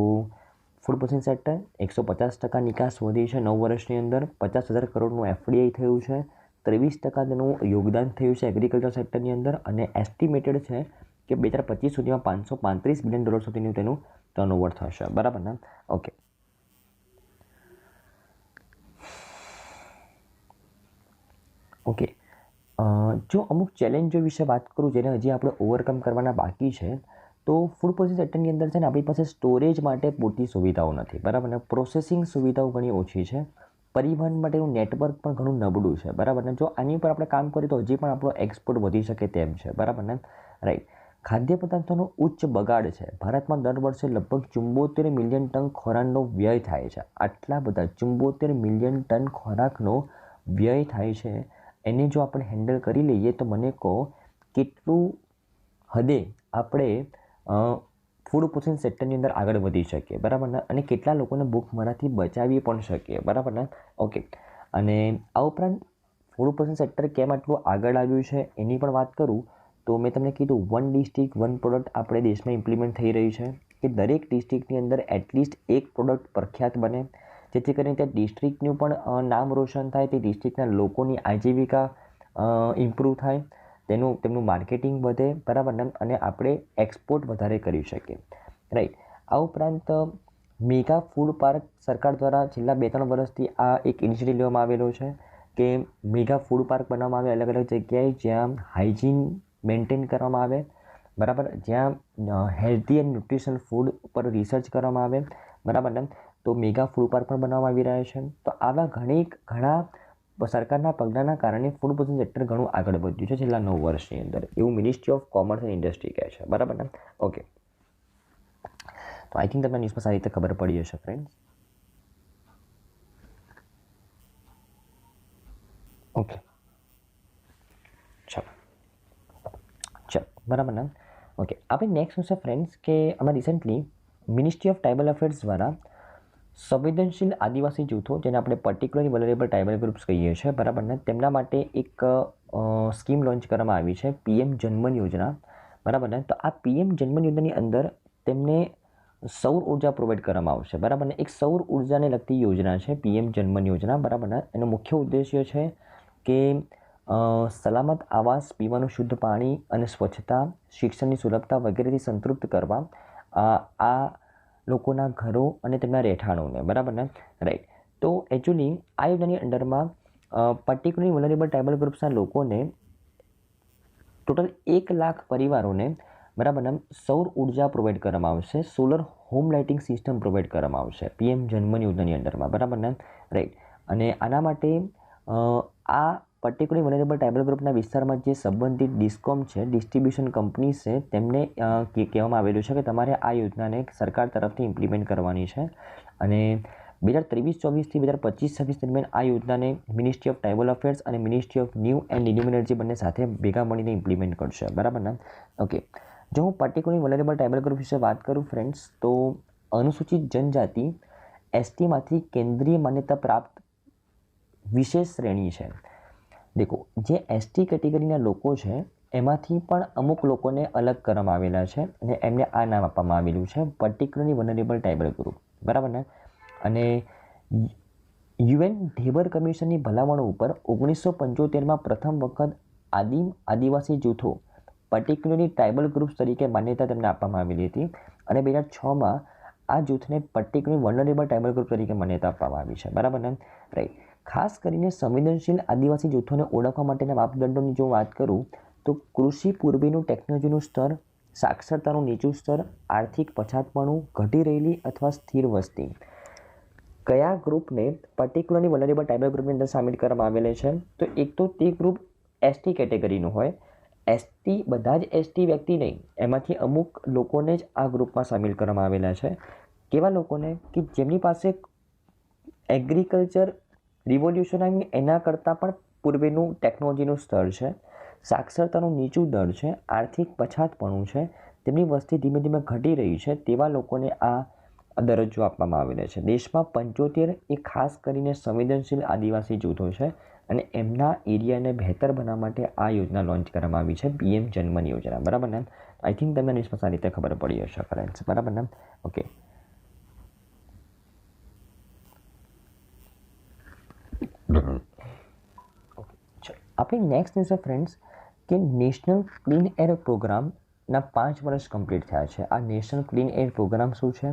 ફૂડ પ્રોસેસિંગ સેક્ટર 150% નિકાસ વધી છે 9 વર્ષની અંદર. 50,000 કરોડનું એફડીઆઈ થયું છે. 23% તેનું યોગદાન થયું છે એગ્રીકલ્ચર સેક્ટરની અંદર. અને એસ્ટિમેટેડ છે કે 2025 સુધીમાં $535 બિલિયન સુધીનું તેનું ટર્નઓવર થશે, બરાબર ને. ઓકે. ઓકે જો અમુક ચેલેન્જો વિશે વાત કરું જેને હજી આપણે ઓવરકમ કરવાના બાકી છે તો ફૂડ પ્રોસેસિંગ સેક્ટરની અંદર છે ને આપણી પાસે સ્ટોરેજ માટે પૂરતી સુવિધાઓ નથી, બરાબર ને. પ્રોસેસિંગ સુવિધાઓ ઘણી ઓછી છે. પરિવહન માટેનું નેટવર્ક પણ ઘણું નબળું છે, બરાબર ને. જો આની ઉપર આપણે કામ કરીએ તો હજી પણ આપણો એક્સપોર્ટ વધી શકે તેમ છે, બરાબર ને. રાઈટ. ખાદ્ય પદાર્થોનો ઉચ્ચ બગાડ છે. ભારતમાં દર વર્ષે લગભગ 74 મિલિયન ટન ખોરાકનો વ્યય થાય છે. આટલા બધા 74 મિલિયન ટન ખોરાકનો વ્યય થાય છે. એને જો આપણે હેન્ડલ કરી લઈએ તો મને કહો કેટલું હદે આપણે ફૂડ પ્રોસેસિંગ સેક્ટરની અંદર આગળ વધી શકીએ, બરાબર ને. અને કેટલા લોકોને ભૂખમરાથી બચાવી પણ શકીએ, બરાબર ને. ઓકે. અને આ ઉપરાંત ફૂડ પ્રોસેસિંગ સેક્ટર કેમ આટલું આગળ આવ્યું છે એની પણ વાત કરું તો મેં તમને કીધું વન ડિસ્ટ્રિક્ટ વન પ્રોડક્ટ આપણે દેશમાં ઇમ્પ્લિમેન્ટ થઈ રહી છે. કે દરેક ડિસ્ટ્રિક્ટની અંદર એટલીસ્ટ એક પ્રોડક્ટ પ્રખ્યાત બને, જેથી કરીને ત્યાં ડિસ્ટ્રિક્ટનું પણ નામ રોશન થાય, તે ડિસ્ટ્રિક્ટના લોકોની આજીવિકા ઇમ્પ્રૂવ થાય, તેમનું માર્કેટિંગ વધે, બરાબર ને, અને આપણે એક્સપોર્ટ વધારે કરી શકીએ, રાઈટ. આ ઉપરાંત મેગા ફૂડ પાર્ક સરકાર દ્વારા છેલ્લા 2-3 વર્ષથી આ એક ઇનિશિયેટિવ લેવામાં આવેલો છે કે મેગા ફૂડ પાર્ક બનાવવામાં આવે અલગ અલગ જગ્યાએ, જ્યાં હાઇજીન મેન્ટેન કરવામાં આવે, બરાબર, જ્યાં હેલ્ધી એન્ડ ન્યુટ્રિશન ફૂડ પર રિસર્ચ કરવામાં આવે, બરાબર ને. તો મેગા ફૂડ પાર્ક પણ બનાવવામાં આવી રહ્યા છે. તો આવા ઘણા સરકારના પગલાંના કારણે ફૂડ પ્રોસેસિંગ સેક્ટર ઘણું આગળ વધ્યું છે છેલ્લા 9 વર્ષની અંદર, એવું ministry of commerce and industry કહે છે, બરાબર ને. ઓકે, તો આઈ થિંક તમને ન્યૂઝમાં સારી રીતે ખબર પડી હશે ફ્રેન્ડ્સ. ઓકે, ચાલો, બરાબર ને. ઓકે, આપણે નેક્સ્ટ શું છે ફ્રેન્ડ્સ કે અમે recently ministry of tribal affairs દ્વારા સંવેદનશીલ આદિવાસી જૂથો, જેને આપણે પર્ટિક્યુલરલી વલરેબલ ટ્રાઇબલ ગ્રુપ્સ કહીએ છીએ, બરાબર ને, તેમના માટે એક સ્કીમ લોન્ચ કરવામાં આવી છે, પીએમ જનમન યોજના, બરાબર ને. તો આ પીએમ જનમન યોજનાની અંદર તેમને સૌર ઉર્જા પ્રોવાઈડ કરવામાં આવશે, બરાબર ને. એક સૌર ઉર્જાને લગતી યોજના છે પીએમ જનમન યોજના, બરાબર ને. એનો મુખ્ય ઉદ્દેશ્ય છે કે સલામત આવાસ, પીવાનું શુદ્ધ પાણી અને સ્વચ્છતા, શિક્ષણની સુલભતા વગેરેથી સંતૃપ્ત કરવા આ લોકોના ઘરો અને તેમના રહેઠાણોને, બરાબર ને, રાઈટ. તો એકચ્યુઅલી આ યોજનાની અંડરમાં પર્ટિક્યુલરલી વલરેબલ ટ્રાઇબલ ગ્રુપ્સના લોકોને ટોટલ 1 લાખ પરિવારોને, બરાબર ને, સૌર ઉર્જા પ્રોવાઈડ કરવામાં આવશે, solar home lighting system provide કરવામાં આવશે પીએમ જનમન યોજનાની અંડરમાં, બરાબર ને, રાઈટ. અને આના માટે આ પર્ટિક્યુલરલી વલરેબલ ટ્રાઇબલ ગ્રુપના વિસ્તારમાં જે સંબંધિત ડિસ્કોમ છે, ડિસ્ટ્રીબ્યુશન કંપની છે, તેમને કહેવામાં આવેલું છે કે તમારે આ યોજનાને સરકાર તરફથી ઇમ્પ્લિમેન્ટ કરવાની છે. અને 2023-24થી 2025-26 દરમિયાન આ યોજનાને મિનિસ્ટ્રી ઓફ ટ્રાઇબલ અફેર્સ અને ministry of new and renewable energy બંને સાથે ભેગા મળીને ઇમ્પ્લિમેન્ટ કરશે, બરાબર ને. ઓકે, જો હું પર્ટિક્યુલરલી વલરેબલ ટ્રાઇબલ ગ્રુપ વિશે વાત કરું ફ્રેન્ડ્સ, તો અનુસૂચિત જનજાતિ એસટીમાંથી કેન્દ્રીય માન્યતા પ્રાપ્ત વિશેષ શ્રેણી છે. દેખો, જે એસટી કેટેગરીના લોકો છે એમાંથી પણ અમુક લોકોને અલગ કરવામાં આવેલા છે અને એમને આ નામ આપવામાં આવેલું છે પર્ટિક્યુલરલી વલરેબલ ટ્રાઇબલ ગ્રુપ, બરાબર ને. અને યુએન ઢેબર કમિશનની ભલામણો ઉપર 1975માં પ્રથમ વખત આદિવાસી જૂથો પર્ટિક્યુલરલી ટ્રાઇબલ ગ્રુપ્સ તરીકે માન્યતા તેમને આપવામાં આવેલી હતી. અને 2006માં આ જૂથને પર્ટિક્યુલરલી વલરેબલ ટ્રાઇબલ ગ્રુપ તરીકે માન્યતા આપવામાં આવી છે, બરાબર ને, રાઈટ. ખાસ કરીને સંવેદનશીલ આદિવાસી જૂથોને ઓળખવા માટેના માપદંડોની જો વાત કરું તો કૃષિ પૂર્વેનું ટેકનોલોજીનું સ્તર, સાક્ષરતાનું નીચું સ્તર, આર્થિક પછાતપણું, ઘટી રહેલી અથવા સ્થિર વસ્તી. કયા ગ્રુપને પર્ટિક્યુલરલી વલરેબલ ટ્રાઇબલ ગ્રુપની અંદર સામેલ કરવામાં આવેલા છે? તો એક તો તે ગ્રુપ એસટી કેટેગરીનું હોય. એસટી બધા જ એસટી વ્યક્તિ નહીં, એમાંથી અમુક લોકોને જ આ ગ્રુપમાં સામેલ કરવામાં આવેલા છે. કેવા લોકોને? કે જેમની પાસે એગ્રીકલ્ચર રિવોલ્યુશન આવી એના કરતાં પણ પૂર્વેનું ટેકનોલોજીનું સ્તર છે, સાક્ષરતાનું નીચું દર છે, આર્થિક પછાતપણું છે, તેમની વસ્તી ધીમે ધીમે ઘટી રહી છે, તેવા લોકોને આ દરજ્જો આપવામાં આવેલો છે. દેશમાં 75 એ ખાસ કરીને સંવેદનશીલ આદિવાસી જૂથો છે અને એમના એરિયાને બહેતર બનાવવા માટે આ યોજના લોન્ચ કરવામાં આવી છે, પીએમ જનમન યોજના, બરાબર ને. આઈ થિંક તમને ન્યૂઝમાં સારી રીતે ખબર પડી હશે ફ્રેન્ડ્સ, બરાબર ને. ઓકે, આપણી નેક્સ્ટ ન્યૂઝ છે ફ્રેન્ડ્સ કે નેશનલ ક્લીન એર પ્રોગ્રામના 5 વર્ષ કમ્પ્લીટ થયા છે. આ નેશનલ ક્લીન એર પ્રોગ્રામ શું છે,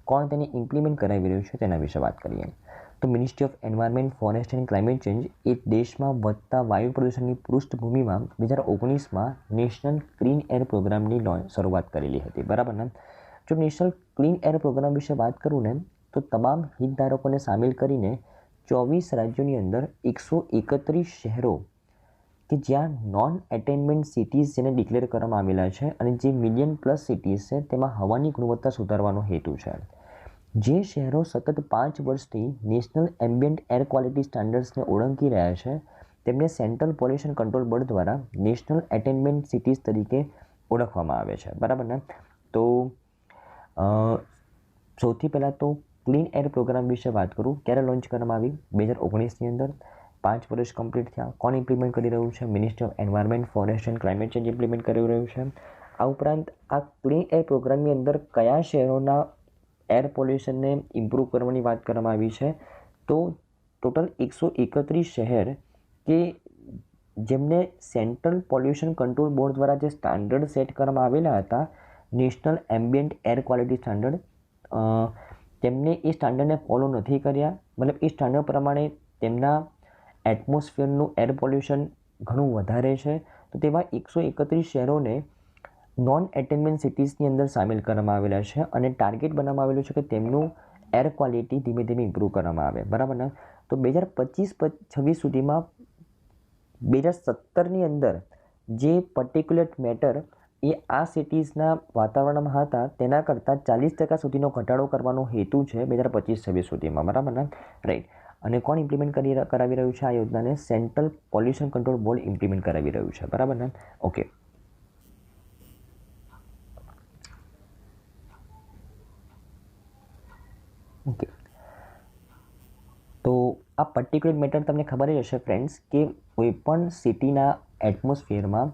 કોણ તેને ઇમ્પ્લિમેન્ટ કરાવી રહ્યું છે, તેના વિશે વાત કરીએ. તો ministry of environment, forest and climate change એ દેશમાં વધતા વાયુ પ્રદૂષણની પૃષ્ઠભૂમિમાં 2019માં નેશનલ ક્લીન એર પ્રોગ્રામની શરૂઆત કરેલી હતી, બરાબર ને. જો નેશનલ ક્લીન એર પ્રોગ્રામ વિશે વાત કરું ને તો તમામ હિતધારકોને સામેલ કરીને 24 રાજ્યોની અંદર 131 શહેરો કે જ્યાં નોન એટેનમેન્ટ સિટીઝ જેને ડિક્લેર કરવામાં આવેલા છે અને જે મિલિયન પ્લસ સિટીઝ છે તેમાં હવાની ગુણવત્તા સુધારવાનો હેતુ છે. જે શહેરો સતત 5 વર્ષથી નેશનલ એમ્બિયન્ટ એર ક્વોલિટી સ્ટાન્ડર્ડ્સને ઓળંગી રહ્યા છે તેમને સેન્ટ્રલ પોલ્યુશન કંટ્રોલ બોર્ડ દ્વારા નેશનલ એટેનમેન્ટ સિટીઝ તરીકે ઓળખવામાં આવે છે, બરાબર ને. તો સૌથી પહેલાં તો ક્લીન એર પ્રોગ્રામ વિશે વાત કરું. ક્યારે લોન્ચ કરવામાં આવી? 2019ની અંદર. 5 વર્ષ કમ્પ્લીટ થયા. કોણ ઇમ્પ્લિમેન્ટ કરી રહ્યું છે? Ministry of environment, forest and climate change implement કરી રહ્યું છે. આ ઉપરાંત આ ક્લીન એર પ્રોગ્રામની અંદર કયા શહેરોના એર પોલ્યુશનને ઇમ્પ્રૂવ કરવાની વાત કરવામાં આવી છે? તો ટોટલ 131 શહેર કે જેમને સેન્ટ્રલ પોલ્યુશન કંટ્રોલ બોર્ડ દ્વારા જે સ્ટાન્ડર્ડ સેટ કરવામાં આવેલા હતા, national ambient air quality standard, તેમને એ સ્ટાન્ડર્ડને ફોલો નથી કર્યા. મતલબ એ સ્ટાન્ડર્ડ પ્રમાણે તેમના એટમોસ્ફિયરનું એર પોલ્યુશન ઘણું વધારે છે. તો તેવા 131 શહેરોને નોન એટેનમેન્ટ સિટીઝની અંદર સામેલ કરવામાં આવેલા છે અને ટાર્ગેટ બનાવવામાં આવેલું છે કે તેમનું એર ક્વોલિટી ધીમે ધીમે ઇમ્પ્રૂવ કરવામાં આવે. બરાબર ને? તો 2025-26 સુધીમાં 2017ની અંદર જે પર્ટિક્યુલેટ મેટર એ આ સિટીઝના વાતાવરણમાં હતા તેના કરતાં 40% સુધીનો ઘટાડો કરવાનો હેતુ છે 2025-26 સુધીમાં. બરાબર ને? રાઈટ. અને કોણ ઇમ્પ્લિમેન્ટ કરાવી રહ્યું છે આ યોજનાને? Central pollution control board implement કરાવી રહ્યું છે. બરાબર ને? ઓકે. ઓકે, તો આ પર્ટિક્યુલર મેટર તમને ખબર જ હશે ફ્રેન્ડ્સ કે કોઈપણ સિટીના એટમોસ્ફિયરમાં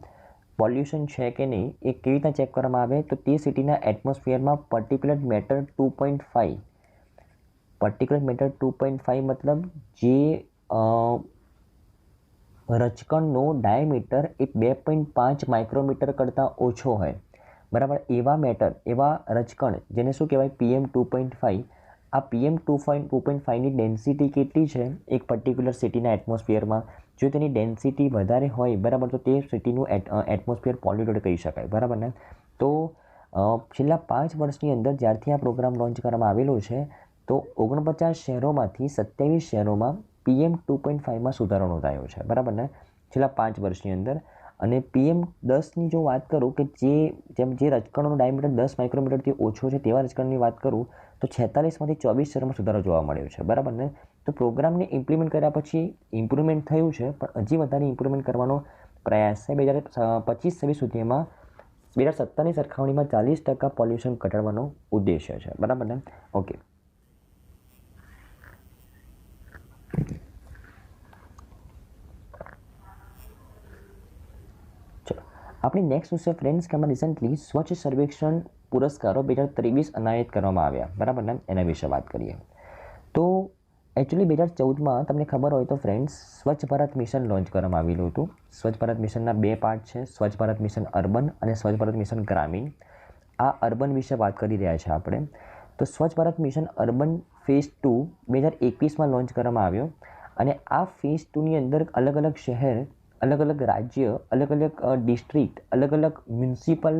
પોલ્યુશન છે કે નહીં એ કેવી રીતના ચેક કરવામાં આવે? તો તે સિટીના એટમોસ્ફિયરમાં પર્ટિક્યુલર મેટર 2.5, પર્ટિક્યુલર મેટર 2.5 મતલબ જે રજકણનો ડાયામીટર એ 2.5 માઇક્રોમીટર કરતાં ઓછો હોય. બરાબર? એવા મેટર, એવા રજકણ જેને શું કહેવાય? PM 2.5. આ PM 2.5ની ડેન્સિટી કેટલી છે એક પર્ટિક્યુલર સિટીના એટમોસ્ફિયરમાં? જો તેની ડેન્સિટી વધારે હોય, બરાબર, તો તે સિટીનું એટમોસ્ફિયર પોલ્યુટેડ કહી શકાય. બરાબર ને? તો છેલ્લા 5 વર્ષની અંદર જ્યારથી આ પ્રોગ્રામ લોન્ચ કરવામાં આવેલો છે તો 49 શહેરોમાંથી 27 શહેરોમાં PM 2.5માં સુધારો નોંધાયો છે. બરાબર ને? છેલ્લા 5 વર્ષની અંદર. અને PM 10ની જો વાત કરું કે જે રજકણોનો ડાયામીટર 10 માઇક્રોમીટરથી ઓછો છે તેવા રજકણની વાત કરું તો 46માંથી 24 શહેરોમાં સુધારો જોવા મળ્યો છે. બરાબર ને? તો પ્રોગ્રામને ઇમ્પ્લિમેન્ટ કર્યા પછી ઇમ્પ્રુવમેન્ટ થયું છે, પણ હજી વધારે ઇમ્પ્રુવમેન્ટ કરવાનો પ્રયાસ છે. 2025-26 સુધીમાં 2017ની સરખામણીમાં 40% પોલ્યુશન ઘટાડવાનો ઉદ્દેશ્ય છે. બરાબર ને? ઓકે. આપણી નેક્સ્ટ ન્યૂઝ છે ફ્રેન્ડ્સ કે આમાં રિસન્ટલી સ્વચ્છ સર્વેક્ષણ પુરસ્કારો 2023 એનાયત કરવામાં આવ્યા. બરાબર ને? એના વિશે વાત કરીએ તો એકચ્યુઅલી 2014માં તમને ખબર હોય તો ફ્રેન્ડ્સ સ્વચ્છ ભારત મિશન લોન્ચ કરવામાં આવેલું હતું. સ્વચ્છ ભારત મિશનના 2 પાર્ટ છે, સ્વચ્છ ભારત મિશન અર્બન અને સ્વચ્છ ભારત મિશન ગ્રામીણ. આ અર્બન વિશે વાત કરી રહ્યા છીએ આપણે. તો Swachh Bharat mission urban phase 2 2021માં લોન્ચ કરવામાં આવ્યો અને આ ફેઝ 2ની અંદર અલગ અલગ શહેર, અલગ અલગ રાજ્ય, અલગ અલગ ડિસ્ટ્રિક્ટ, અલગ અલગ મ્યુનિસિપલ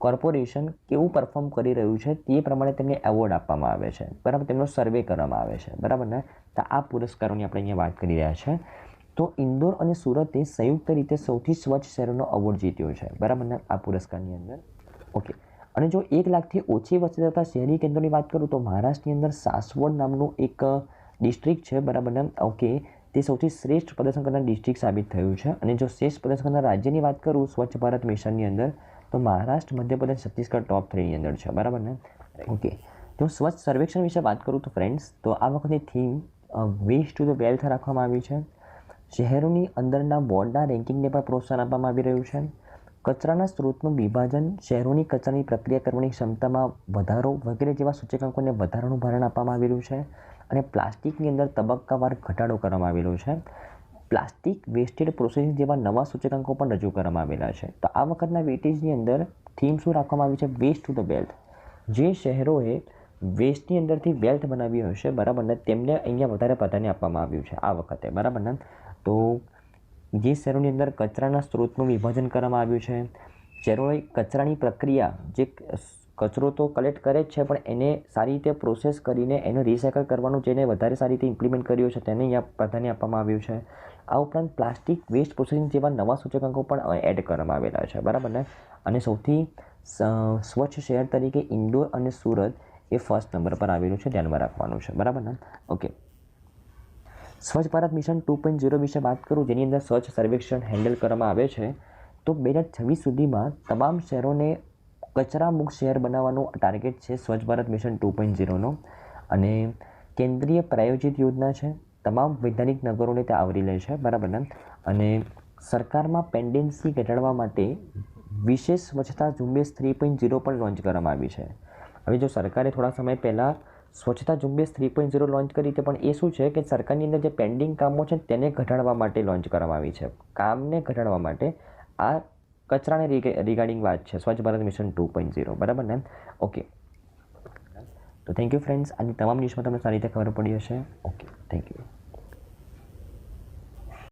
કોર્પોરેશન કેવું પરફોર્મ કરી રહ્યું છે તે પ્રમાણે તેમને એવોર્ડ આપવામાં આવે છે. બરાબર? તેમનો સર્વે કરવામાં આવે છે. બરાબર ને? તો આ પુરસ્કારોની આપણે અહીંયા વાત કરી રહ્યા છે. તો ઇન્દોર અને સુરતે સંયુક્ત રીતે સૌથી સ્વચ્છ શહેરોનો એવોર્ડ જીત્યો છે. બરાબર ને? આ પુરસ્કારની અંદર. ઓકે. અને જો 1 લાખથી ઓછી વસ્તી ધરાવતા શહેરી કેન્દ્રોની વાત કરું તો મહારાષ્ટ્રની અંદર સાસવડ નામનું એક ડિસ્ટ્રિક્ટ છે. બરાબર ને? ઓકે. તે સૌથી શ્રેષ્ઠ પ્રદર્શન કરનાર ડિસ્ટ્રિક્ટ સાબિત થયું છે. અને જો શ્રેષ્ઠ પ્રદર્શન કરનાર રાજ્યની વાત કરું સ્વચ્છ ભારત મિશનની અંદર તો મહારાષ્ટ્ર, મધ્યપ્રદેશ, છત્તીસગઢ ટોપ 3ની અંદર છે. બરાબર ને? ઓકે. જો સ્વચ્છ સર્વેક્ષણ વિશે વાત કરું તો ફ્રેન્ડ્સ તો આ વખતની theme waste to the wealth રાખવામાં આવી છે. શહેરોની અંદરના બોર્ડના રેન્કિંગને પણ પ્રોત્સાહન આપવામાં આવી રહ્યું છે. કચરાના સ્ત્રોતનું વિભાજન, શહેરોની કચરાની પ્રક્રિયા કરવાની ક્ષમતામાં વધારો વગેરે જેવા સૂચકાંકોને વધારાનું ભારણ આપવામાં આવેલું છે. અને પ્લાસ્ટિકની અંદર તબક્કાવાર ઘટાડો કરવામાં આવેલો છે. પ્લાસ્ટિક વેસ્ટેડ પ્રોસેસિંગ જેવા નવા સૂચકાંકો પણ રજૂ કરવામાં આવેલા છે. તો આ વખતના વેટેજની અંદર થીમ શું રાખવામાં આવી છે? Waste to the wealth. જે શહેરોએ વેસ્ટની અંદરથી વેલ્થ બનાવી હશે, બરાબર ને, તેમને અહીંયા વધારે પ્રાધાન્ય આપવામાં આવ્યું છે આ વખતે. બરાબર ને? તો જે શહેરોની અંદર કચરાના સ્ત્રોતનું વિભાજન કરવામાં આવ્યું છે, શહેરોએ કચરાની પ્રક્રિયા, જે કચરો તો કલેક્ટ કરે જ છે પણ એને સારી રીતે પ્રોસેસ કરીને એને રિસાયકલ કરવાનું જેને વધારે સારી રીતે ઇમ્પ્લિમેન્ટ કર્યું છે તેને અહીંયા પ્રાધાન્ય આપવામાં આવ્યું છે. આ ઉપરાંત પ્લાસ્ટિક વેસ્ટ પ્રોસેસિંગ જેવા નવા સૂચકાંકો પણ એડ કરવામાં આવેલા છે. બરાબર ને? અને સૌથી સ્વચ્છ શહેર તરીકે ઇન્દોર અને સુરત એ ફર્સ્ટ નંબર પર આવેલું છે, ધ્યાનમાં રાખવાનું છે. બરાબર ને? ઓકે. સ્વચ્છ ભારત મિશન 2.0 વિશે વાત કરું જેની અંદર સ્વચ્છ સર્વેક્ષણ હેન્ડલ કરવામાં આવે છે તો 2026 સુધીમાં તમામ શહેરોને કચરા મુક્ત શહેર બનાવવાનો ટાર્ગેટ છે સ્વચ્છ ભારત મિશન 2.0નો. અને કેન્દ્રીય પ્રાયોજિત યોજના છે. તમામ વૈધાનિક નગરોને તે આવરી લે છે. બરાબર ને? અને સરકારમાં પેન્ડન્સી ઘટાડવા માટે વિશેષ સ્વચ્છતા ઝુંબેશ 3.0 પણ લોન્ચ કરવામાં આવી છે. હવે જો સરકારે થોડા સમય પહેલાં સ્વચ્છતા ઝુંબેશ 3.0 લોન્ચ કરી હતી, પણ એ શું છે કે સરકારની અંદર જે પેન્ડિંગ કામો છે તેને ઘટાડવા માટે લોન્ચ કરવામાં આવી છે. કામને ઘટાડવા માટે આ કચરાને રિગાર્ડિંગ વાત છે, સ્વચ્છ ભારત મિશન 2.0, બરાબર ને? ઓકે, તો થેન્ક યુ ફ્રેન્ડ્સ. આજની તમામ ન્યૂઝમાં તમને સારી રીતે ખબર પડી હશે. Okay, thank you.